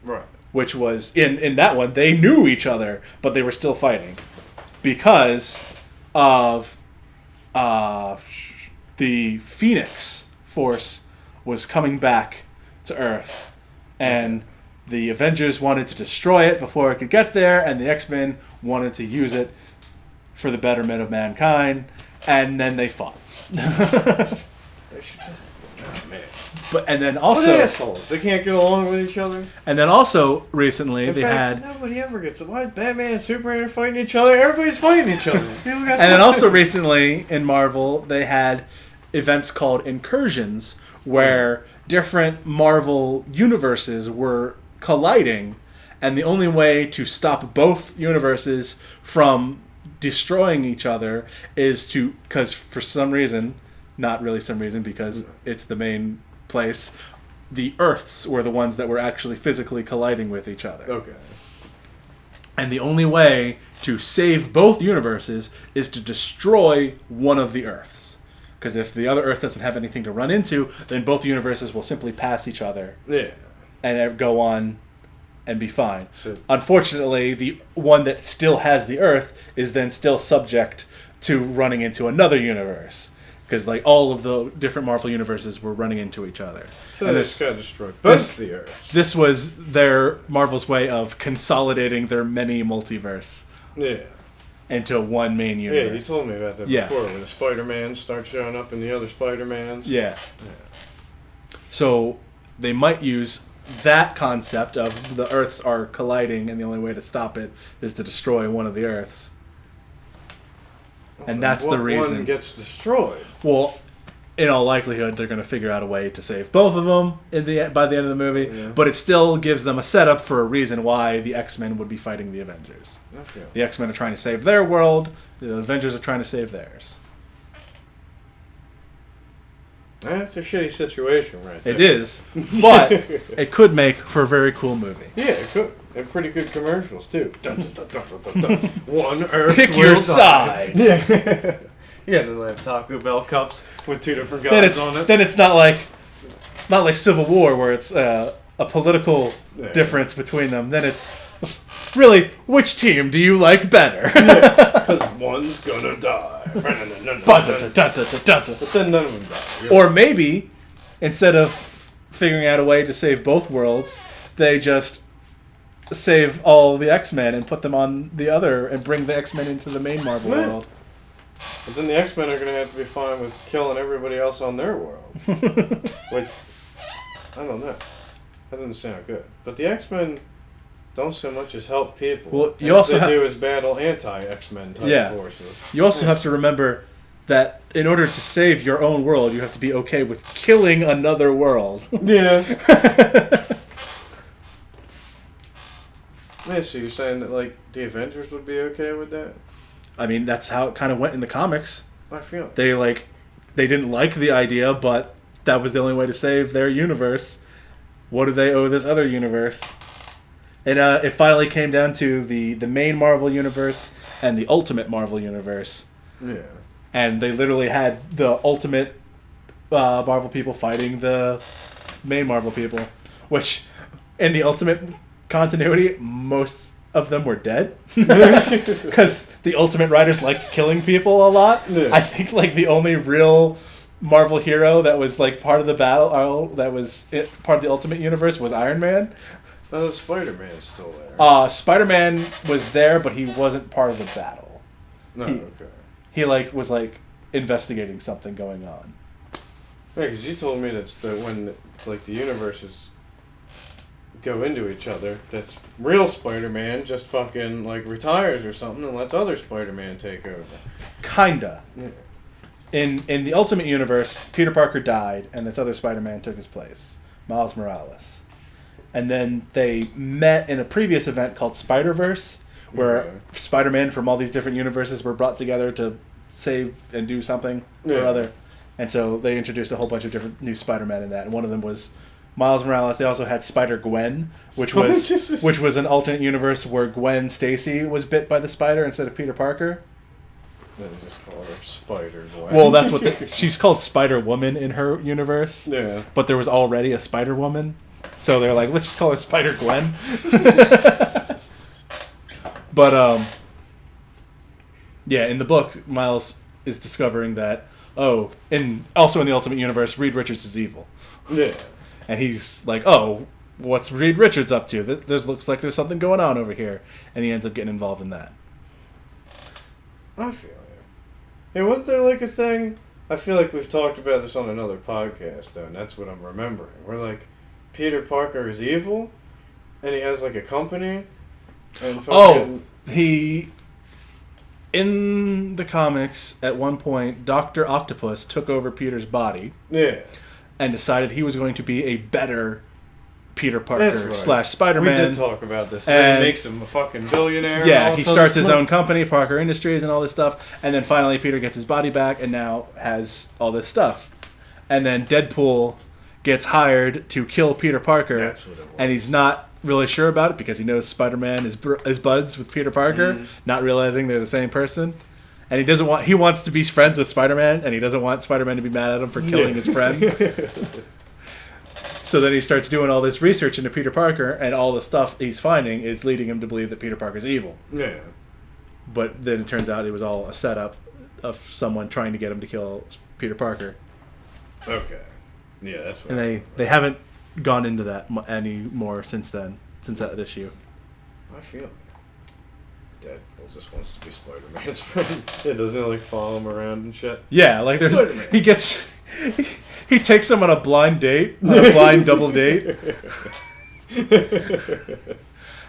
Right. Which was, in that one, they knew each other, but they were still fighting. Because of the Phoenix Force was coming back to Earth, and the Avengers wanted to destroy it before it could get there, and the X-Men wanted to use it for the betterment of mankind, and then they fought. They should just... Oh, man. And then also... What assholes? They can't get along with each other? And then also, recently, In fact, nobody ever gets... Why Batman and Superman are fighting each other? Everybody's fighting each other. And then also recently, in Marvel, they had events called incursions, where different Marvel universes were colliding, and the only way to stop both universes from destroying each other is to, because for some reason, not really some reason, because it's the main place, the Earths were the ones that were actually physically colliding with each other. Okay. And the only way to save both universes is to destroy one of the Earths. Because if the other Earth doesn't have anything to run into, then both universes will simply pass each other. Yeah. And go on and be fine. So, unfortunately, the one that still has the Earth is then still subject to running into another universe. Because like all of the different Marvel universes were running into each other. So and they just got destroyed both the Earths. This was their Marvel's way of consolidating their many multiverse. Yeah. Into one main universe. Yeah, you told me about that before, when the Spider-Man starts showing up in the other Spider-Mans. Yeah. So they might use that concept of the Earths are colliding, and the only way to stop it is to destroy one of the Earths. And that's the reason. One gets destroyed. Well, in all likelihood, they're going to figure out a way to save both of them by the end of the movie. Yeah. But it still gives them a setup for a reason why the X-Men would be fighting the Avengers. Okay. The X-Men are trying to save their world. The Avengers are trying to save theirs. That's a shitty situation right there. It is. But it could make for a very cool movie. Yeah, it could. And pretty good commercials, too. Dun, dun, dun, dun, dun, dun. One Earth Pick your side. Yeah. Yeah, then they have Taco Bell cups with two different guys on it. Then it's not like Civil War where it's a political difference between them. Then it's really, which team do you like better? Because one's gonna die. But then none of them die. Or maybe, instead of figuring out a way to save both worlds, they just save all the X-Men and put them on the other and bring the X-Men into the main Marvel world. But then the X-Men are going to have to be fine with killing everybody else on their world. Which, I don't know. That doesn't sound good. But the X-Men don't so much as help people. Well, you also do is battle anti-X-Men type forces. You also have to remember that in order to save your own world, you have to be okay with killing another world. Yeah. Yeah, so you're saying that, like, the Avengers would be okay with that? I mean, that's how it kind of went in the comics. I feel it. They didn't like the idea, but that was the only way to save their universe. What do they owe this other universe? And it finally came down to the main Marvel universe and the Ultimate Marvel universe. Yeah. And they literally had the Ultimate Marvel people fighting the main Marvel people. Which, in the Ultimate continuity, most of them were dead. Because the Ultimate writers liked killing people a lot. Yeah. I think, like, the only real Marvel hero that was, like, part of the battle, that was part of the Ultimate universe, was Iron Man. Spider-Man's still there. Spider-Man was there, but he wasn't part of the battle. No, okay. He, like, was, like, investigating something going on. Yeah, because you told me that when, like, the universes go into each other, that's real Spider-Man just fucking, like, retires or something and lets other Spider-Man take over. Kinda. Yeah. In the Ultimate Universe, Peter Parker died, and this other Spider-Man took his place, Miles Morales. And then they met in a previous event called Spider-Verse, where Spider-Man from all these different universes were brought together to save and do something or other. And so they introduced a whole bunch of different new Spider-Man in that, and one of them was Miles Morales. They also had Spider-Gwen, which was an alternate universe where Gwen Stacy was bit by the spider instead of Peter Parker. Then they just call her Spider-Gwen. Well, that's what she's called, Spider-Woman in her universe. Yeah. But there was already a Spider-Woman, so they're like, let's just call her Spider-Gwen. But yeah, in the book, Miles is discovering that also in the Ultimate Universe, Reed Richards is evil. Yeah. And he's like, oh, what's Reed Richards up to? Looks like there's something going on over here. And he ends up getting involved in that. I feel you. Hey, wasn't there, like, a thing? I feel like we've talked about this on another podcast, though, and that's what I'm remembering. Where, like, Peter Parker is evil, and he has, like, a company, and fucking... In the comics, at one point, Dr. Octopus took over Peter's body. Yeah. And decided he was going to be a better Peter Parker / Spider-Man. We did talk about this. And it makes him a fucking billionaire. Yeah, he starts his own company, Parker Industries, and all this stuff. And then finally Peter gets his body back and now has all this stuff. And then Deadpool gets hired to kill Peter Parker. That's what it was. And he's not really sure about it because he knows Spider-Man is buds with Peter Parker, not realizing they're the same person. And he wants to be friends with Spider-Man, and he doesn't want Spider-Man to be mad at him for killing his friend. So then he starts doing all this research into Peter Parker, and all the stuff he's finding is leading him to believe that Peter Parker's evil. Yeah. But then it turns out it was all a setup of someone trying to get him to kill Peter Parker. Okay. Yeah, that's what. And they haven't gone into that anymore since that issue. I feel it. Deadpool just wants to be Spider-Man's friend. Yeah, doesn't he, like, follow him around and shit? Yeah, like he takes him on a blind date, a blind double date.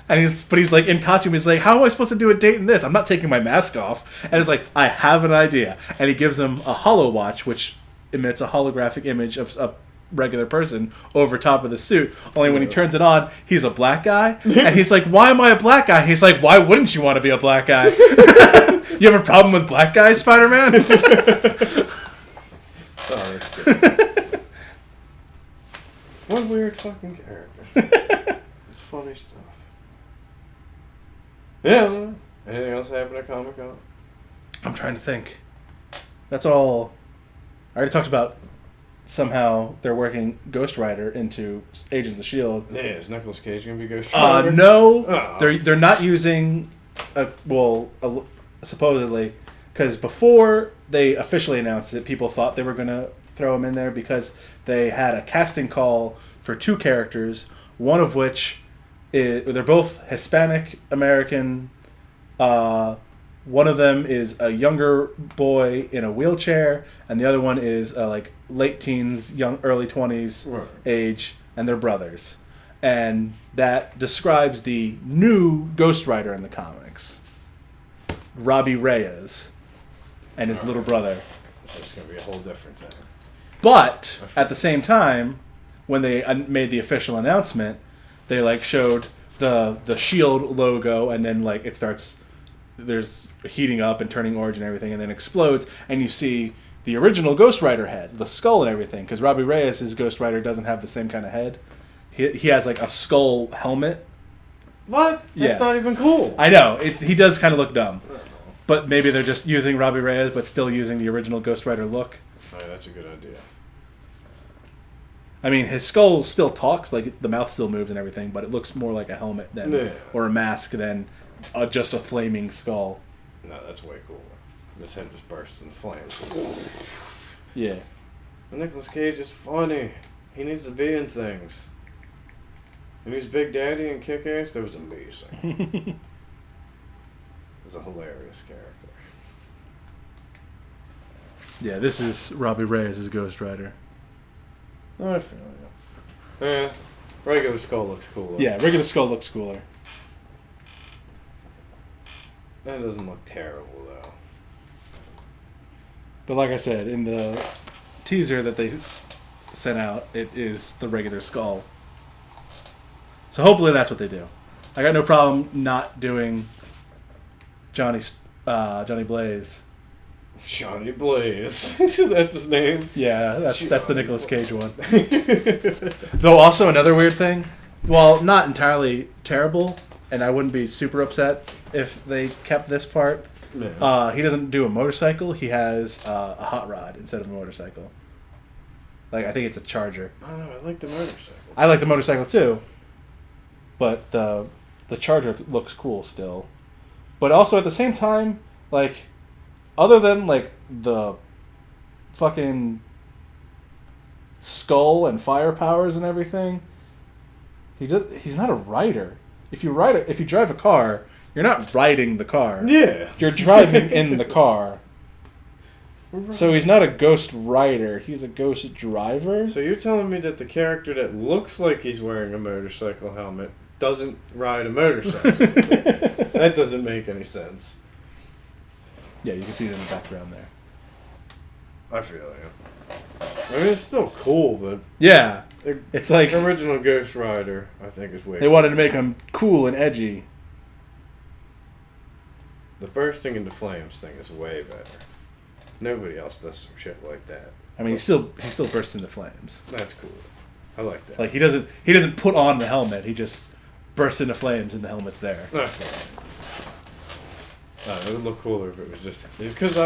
And he's like in costume. He's like, how am I supposed to do a date in this? I'm not taking my mask off. And it's like, I have an idea. And he gives him a holo watch, which emits a holographic image of a regular person over top of the suit. Only when he turns it on, he's a black guy. And he's like, why am I a black guy? And he's like, why wouldn't you want to be a black guy? You have a problem with black guys, Spider-Man? Oh, that's good. What weird fucking character. It's funny stuff. Yeah. Anything else happen at Comic-Con? I'm trying to think. That's all. I already talked about somehow they're working Ghost Rider into Agents of S.H.I.E.L.D. Yeah, is Nicolas Cage going to be Ghost Rider? No. Oh. They're not using, supposedly, because before they officially announced it, people thought they were going to throw him in there because they had a casting call for 2 characters, one of which they're both Hispanic American. One of them is a younger boy in a wheelchair, and the other one is like late teens, early 20s age, and they're brothers. And that describes the new Ghost Rider in the comics, Robbie Reyes, and his little brother. So it's going to be a whole different thing. But at the same time, when they made the official announcement, they like showed the shield logo, and then like it starts, there's heating up and turning orange and everything, and then explodes, and you see the original Ghost Rider head, the skull and everything, because Robbie Reyes' Ghost Rider doesn't have the same kind of head. He has like a skull helmet. What? That's not even cool. I know. He does kind of look dumb. But maybe they're just using Robbie Reyes, but still using the original Ghost Rider look. Oh, yeah, that's a good idea. I mean, his skull still talks, like the mouth still moves and everything, but it looks more like a helmet or a mask than just a flaming skull. No, that's way cooler. This head just bursts into flames. Yeah. Nicolas Cage is funny. He needs to be in things. When he was Big Daddy and Kick-Ass, that was amazing. It was a hilarious character. Yeah, this is Robbie Reyes' Ghost Rider. I feel it. Yeah, regular skull looks cooler. Yeah, regular skull looks cooler. That doesn't look terrible, though. But like I said, in the teaser that they sent out, it is the regular skull. So hopefully that's what they do. I got no problem not doing Johnny Blaze. Johnny Blaze. That's his name? Yeah, that's the Nicolas Cage one. Though also another weird thing, well, not entirely terrible, and I wouldn't be super upset if they kept this part. Yeah. He doesn't do a motorcycle. He has a hot rod instead of a motorcycle. Like, I think it's a Charger. I don't know. I like the motorcycle. I like the motorcycle too, but the Charger looks cool still. But also at the same time, like, other than like the fucking skull and fire powers and everything, he's not a rider. If you drive a car, you're not riding the car. Yeah. You're driving in the car. So he's not a ghost rider, he's a ghost driver. So you're telling me that the character that looks like he's wearing a motorcycle helmet doesn't ride a motorcycle? That doesn't make any sense. Yeah, you can see it in the background there. I feel you. I mean, it's still cool, but Yeah, it's like the original Ghost Rider, I think, is way they wanted to make him cool and edgy. The bursting into flames thing is way better. Nobody else does some shit like that. I mean, he still bursts into flames. That's cool. I like that. Like he doesn't put on the helmet. He just bursts into flames and the helmet's there. It would look cooler if it was just because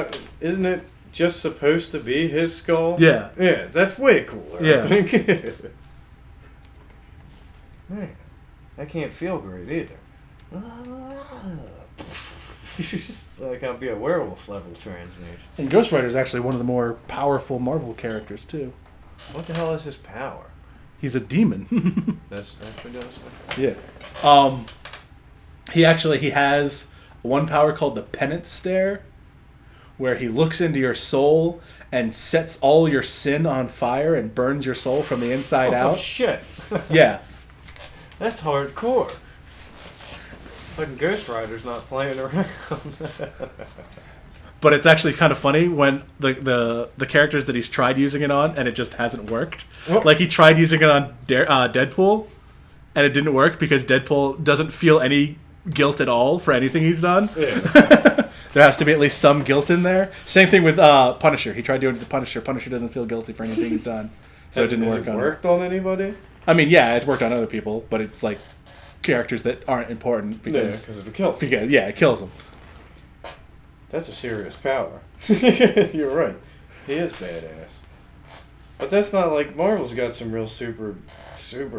isn't it just supposed to be his skull? Yeah. Yeah, that's way cooler. Yeah. I think. Man, that can't feel great either. That can't be a werewolf level transmission. And Ghost Rider is actually one of the more powerful Marvel characters too. What the hell is his power? He's a demon. That's what does. Yeah. He has one power called the Penance Stare, where he looks into your soul and sets all your sin on fire and burns your soul from the inside out. Oh shit! Yeah. That's hardcore. Fucking Ghost Rider's not playing around. But it's actually kind of funny when the characters that he's tried using it on and it just hasn't worked. Oh. Like he tried using it on Deadpool and it didn't work because Deadpool doesn't feel any guilt at all for anything he's done. Yeah. There has to be at least some guilt in there. Same thing with Punisher. He tried doing it to Punisher. Punisher doesn't feel guilty for anything he's done. So it didn't work on him. Has it worked on anybody? I mean, yeah, it's worked on other people, but it's like characters that aren't important because it'll kill them. It kills them. That's a serious power. You're right. He is badass. But that's not like Marvel's got some real super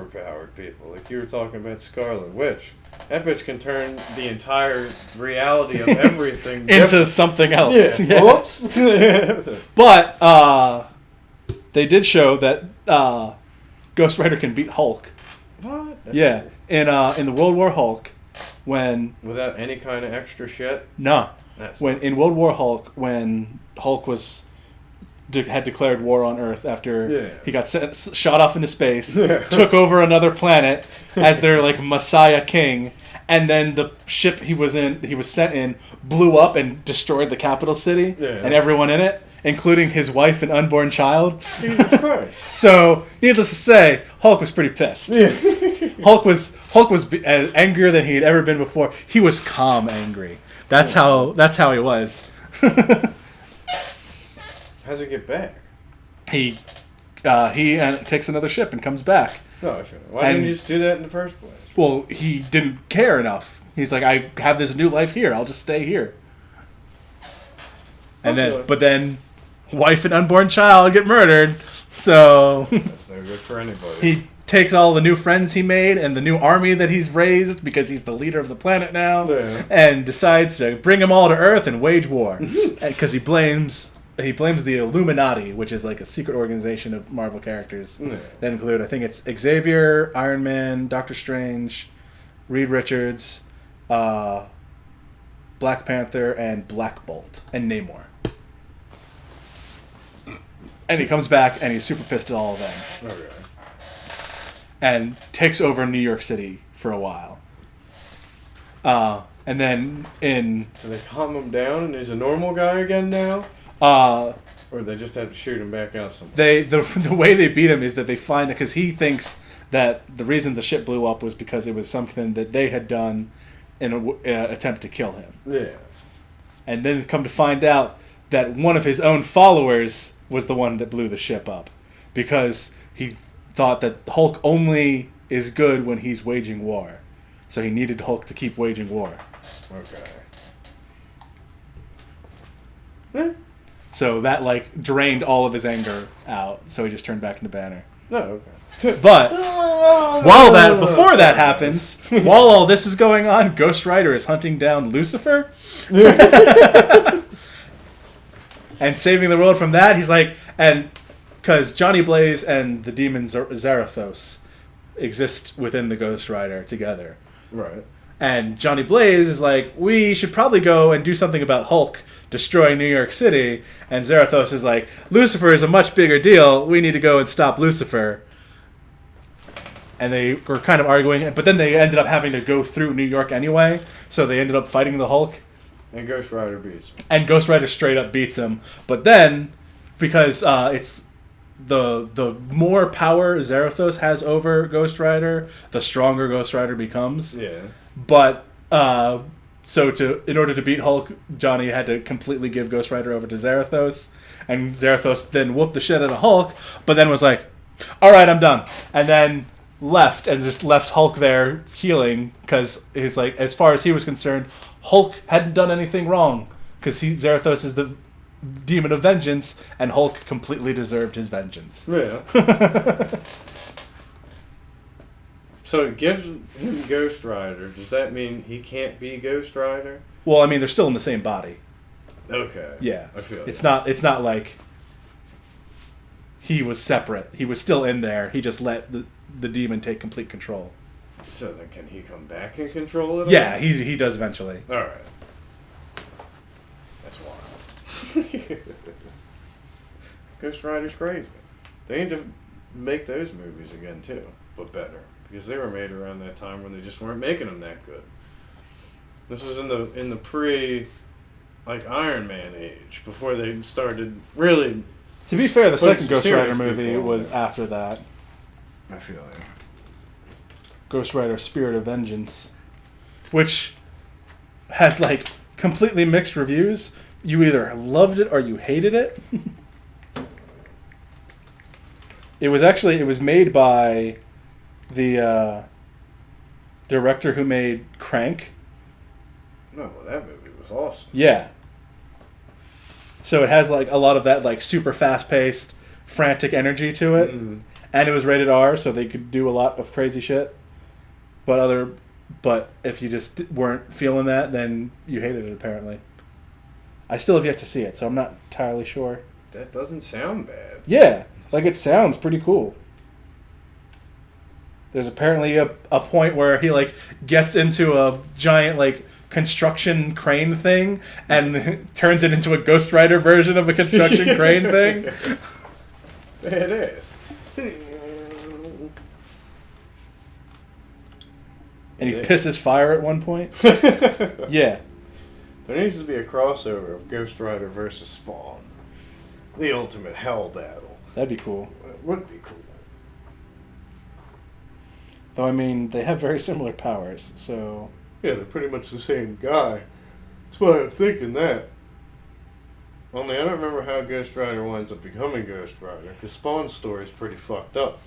powered people. Like you were talking about Scarlet Witch. That bitch can turn the entire reality of everything into something else. Yeah. Whoops. But they did show that Ghost Rider can beat Hulk. What? That's yeah. cool. In the World War Hulk, when without any kind of extra shit. Nah. That's In World War Hulk, when Hulk had declared war on Earth after he got shot off into space, took over another planet as their like Messiah king, and then the ship he was sent in blew up and destroyed the capital city and everyone in it. including his wife and unborn child. Jesus Christ. So, needless to say, Hulk was pretty pissed. Yeah. Hulk was angrier than he had ever been before. He was calm angry. That's how he was. How's it get back? He takes another ship and comes back. No, why didn't you just do that in the first place? Well, he didn't care enough. He's like, I have this new life here. I'll just stay here. And then, wife and unborn child get murdered. So that's no good for anybody. He takes all the new friends he made and the new army that he's raised because he's the leader of the planet now, and decides to bring them all to Earth and wage war. Because he blames the Illuminati, which is like a secret organization of Marvel characters that include, I think it's Xavier, Iron Man, Doctor Strange, Reed Richards, Black Panther, and Black Bolt, and Namor. And he comes back and he's super pissed at all of them. Okay. And takes over New York City for a while. And then So they calm him down and he's a normal guy again now? Or they just have to shoot him back out somewhere? The way they beat him is that they find it because he thinks that the reason the ship blew up was because it was something that they had done in an attempt to kill him. Yeah. And then come to find out that one of his own followers was the one that blew the ship up. Because he thought that Hulk only is good when he's waging war. So he needed Hulk to keep waging war. Okay. So that, like, drained all of his anger out. So he just turned back into Banner. Oh, okay. But before that happens, while all this is going on, Ghost Rider is hunting down Lucifer. And saving the world from that. He's like, and because Johnny Blaze and the demon Zarathos exist within the Ghost Rider together. Right. And Johnny Blaze is like, we should probably go and do something about Hulk destroying New York City. And Zarathos is like, Lucifer is a much bigger deal. We need to go and stop Lucifer. And they were kind of arguing, but then they ended up having to go through New York anyway. So they ended up fighting the Hulk. And Ghost Rider beats him. And Ghost Rider straight up beats him. But then, because it's the more power Zarathos has over Ghost Rider, the stronger Ghost Rider becomes. Yeah. But in order to beat Hulk, Johnny had to completely give Ghost Rider over to Zarathos, and Zarathos then whooped the shit out of Hulk. But then was like, "All right, I'm done," and then left Hulk there healing because he's like, as far as he was concerned, Hulk hadn't done anything wrong because Zarathos is the demon of vengeance, and Hulk completely deserved his vengeance. Yeah. So it gives him Ghost Rider. Does that mean he can't be Ghost Rider? Well, I mean, they're still in the same body. Okay. Yeah. I feel it's not like he was separate. He was still in there. He just let the demon take complete control. So then can he come back and control it? Yeah, he does eventually. All right. That's wild. Ghost Rider's crazy. They need to make those movies again too, but better. Because they were made around that time when they just weren't making them that good. This was in the pre, like, Iron Man age, before they started really. To be fair, the second Ghost Rider movie was after that. I feel like Ghost Rider: Spirit of Vengeance, which has like completely mixed reviews. You either loved it or you hated it. It was made by the director who made Crank. No, well, that movie was awesome. Yeah. So it has like a lot of that like super fast-paced, frantic energy to it, and it was rated R, so they could do a lot of crazy shit. But if you just weren't feeling that, then you hated it apparently. I still have yet to see it, so I'm not entirely sure. That doesn't sound bad. Yeah, like it sounds pretty cool. There's apparently a point where he like gets into a giant like construction crane thing and turns it into a Ghost Rider version of a construction crane thing. It is. And he pisses fire at one point. Yeah. There needs to be a crossover of Ghost Rider versus Spawn. The ultimate hell battle. That'd be cool. It would be cool. Though, I mean, they have very similar powers, so... Yeah, they're pretty much the same guy. That's why I'm thinking that. Only I don't remember how Ghost Rider winds up becoming Ghost Rider, because Spawn's story is pretty fucked up.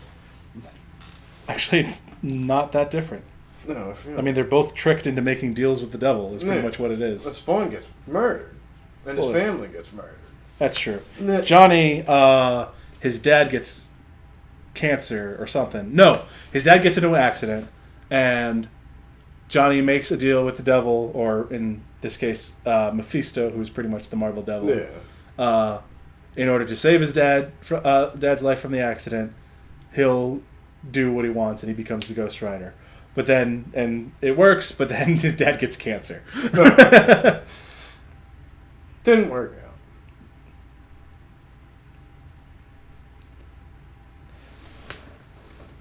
Actually, it's not that different. No, I feel... I mean, they're both tricked into making deals with the devil, is pretty much what it is. But Spawn gets murdered, and his family gets murdered. That's true. Johnny, his dad gets cancer or something. No, his dad gets into an accident, and Johnny makes a deal with the devil, or in this case, Mephisto, who's pretty much the Marvel devil. Yeah. In order to save his dad's life from the accident, he'll do what he wants, and he becomes the Ghost Rider. But then, and it works, but then his dad gets cancer. Didn't work out.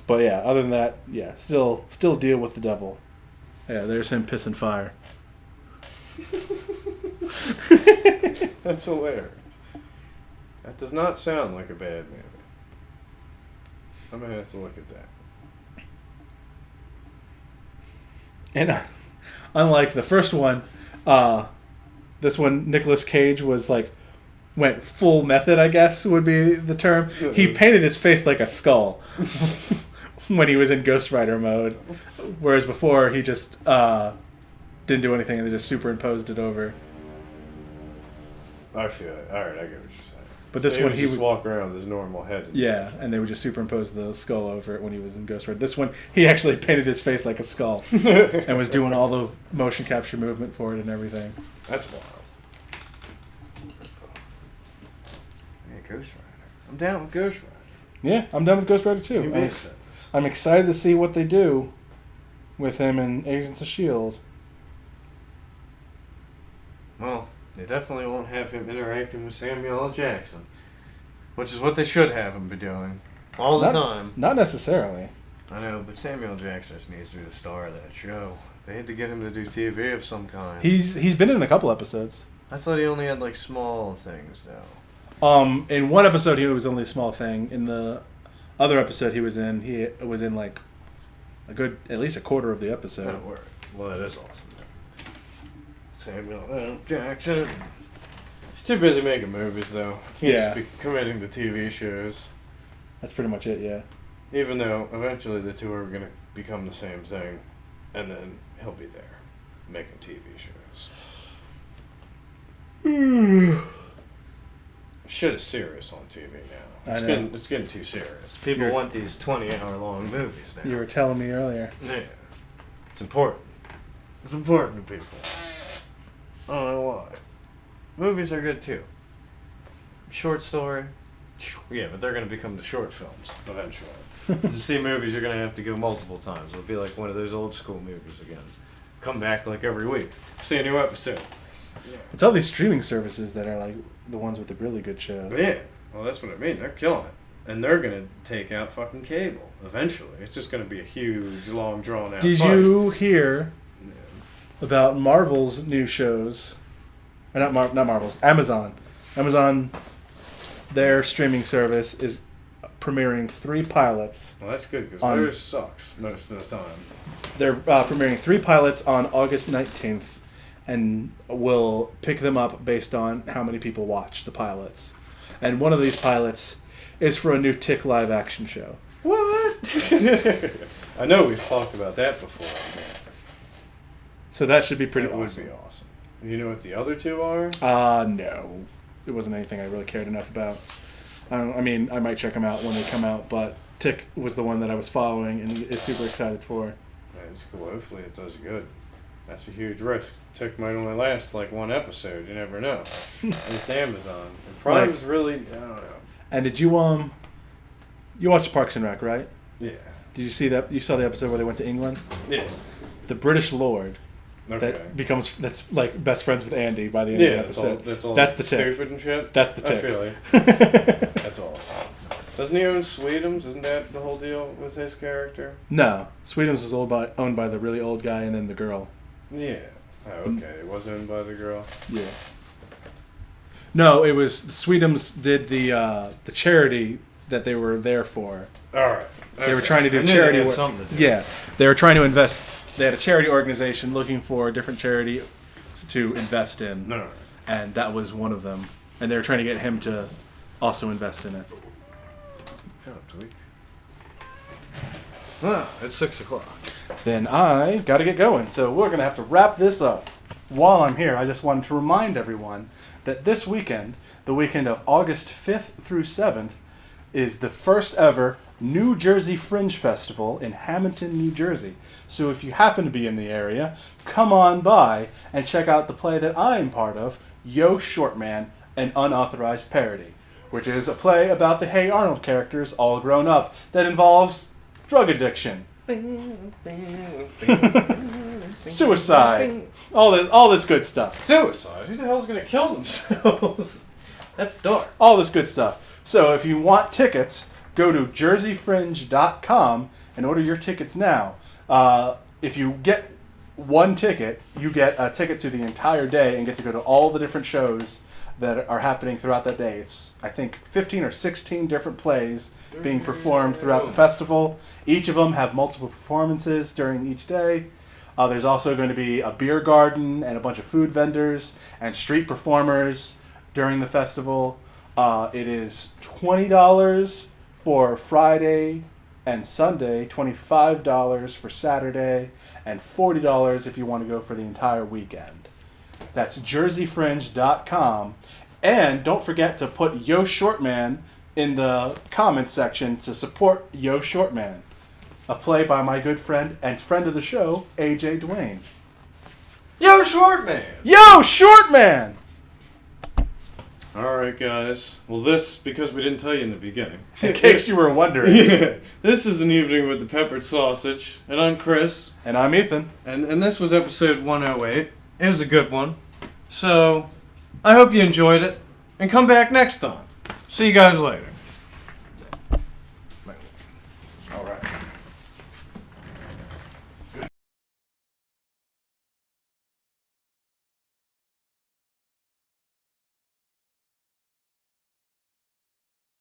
But yeah, other than that, yeah, still deal with the devil. Yeah, there's him pissing fire. That's hilarious. That does not sound like a bad movie. I'm gonna have to look at that. And unlike the first one, this one, Nicolas Cage was like, went full method, I guess would be the term. He painted his face like a skull when he was in Ghost Rider mode. Whereas before, he just didn't do anything and they just superimposed it over. I feel it. Alright, I get what you're saying. But this so one, he would walk around with his normal head. Yeah, and they would just superimpose the skull over it when he was in Ghost Rider. This one, he actually painted his face like a skull and was doing all the motion capture movement for it and everything. That's wild. Yeah, Ghost Rider. I'm down with Ghost Rider. Yeah, I'm done with Ghost Rider too. You make sense. I'm excited to see what they do with him in Agents of S.H.I.E.L.D. Well, they definitely won't have him interacting with Samuel L. Jackson, which is what they should have him be doing all the time. Not necessarily. I know, but Samuel L. Jackson just needs to be the star of that show. They had to get him to do TV of some kind. He's been in a couple episodes. I thought he only had like small things though. In one episode he was only a small thing. In the other episode he was in like at least a quarter of the episode. That worked. Well, that is awesome. Samuel L. Jackson. He's too busy making movies, though. He can't just be committing to TV shows. That's pretty much it, yeah. Even though eventually the two are going to become the same thing, and then he'll be there making TV shows. Shit is serious on TV now. It's getting too serious. People want these 20-hour-long movies now. You were telling me earlier. Yeah. It's important. It's important to people. I don't know why. Movies are good too. Short story. Yeah, but they're going to become the short films eventually. To see movies, you're going to have to go multiple times. It'll be like one of those old school movies again. Come back like every week. See a new episode. Yeah. It's all these streaming services that are like the ones with the really good shows. Yeah. Well, that's what I mean. They're killing it. And they're going to take out fucking cable eventually. It's just going to be a huge, long, drawn-out Did fight. you hear about Marvel's new shows? Or not Marvel's. Amazon, their streaming service is premiering 3 pilots. Well, that's good because theirs sucks most of the time. They're premiering 3 pilots on August 19th and will pick them up based on how many people watch the pilots. And one of these pilots is for a new Tick live action show. What? I know we've talked about that before. So that should be pretty awesome. It would be awesome. You know what the other 2 are? No. It wasn't anything I really cared enough about. I mean, I might check them out when they come out, but Tick was the one that I was following and is super excited for. That's cool. Hopefully it does good. That's a huge risk. Tick might only last like 1 episode. You never know. It's Amazon. And Prime's really, I don't know. And did you watched Parks and Rec, right? Yeah. Did you see that? You saw the episode where they went to England? Yeah. The British Lord that's like best friends with Andy by the end of the episode. That's the Tick. Stupid and shit. That's the Tick. I feel you. That's all. Doesn't he own Sweetums? Isn't that the whole deal with his character? No. Sweetums was owned by the really old guy and then the girl. Yeah. Oh, okay. It was owned by the girl? Yeah. No, it was the Sweetums did the charity that they were there for. All right. They were trying to do I knew charity they had work. something to do. Yeah, they were trying to invest. They had a charity organization looking for different charity to invest in, No. and that was one of them. And they were trying to get him to also invest in it. Shut up, Tweak. Well, it's 6 o'clock. Then I got to get going, so we're gonna have to wrap this up. While I'm here, I just wanted to remind everyone that this weekend, the weekend of August 5th through 7th, is the first ever New Jersey Fringe Festival in Hamilton, New Jersey. So if you happen to be in the area, come on by and check out the play that I'm part of, Yo Short Man, an Unauthorized Parody, which is a play about the Hey Arnold characters all grown up that involves drug addiction, suicide, all this good stuff. Suicide? Who the hell's gonna kill themselves? That's dark. All this good stuff. So if you want tickets, go to jerseyfringe.com and order your tickets now. If you get one ticket, you get a ticket to the entire day and get to go to all the different shows that are happening throughout that day. It's, I think, 15 or 16 different plays being performed throughout the festival. Each of them have multiple performances during each day. There's also going to be a beer garden and a bunch of food vendors and street performers during the festival. It is $20 for Friday and Sunday, $25 for Saturday, and $40 if you want to go for the entire weekend. That's jerseyfringe.com. And don't forget to put Yo Short Man in the comments section to support Yo Short Man, a play by my good friend and friend of the show, AJ Duane. Yo, Short Man! Yo Short Man! Alright, guys. Well, this, because we didn't tell you in the beginning. In case you were wondering. Yeah. This is An Evening with the Peppered Sausage. And I'm Chris. And I'm Ethan. And this was episode 108. It was a good one. So, I hope you enjoyed it. And come back next time. See you guys later.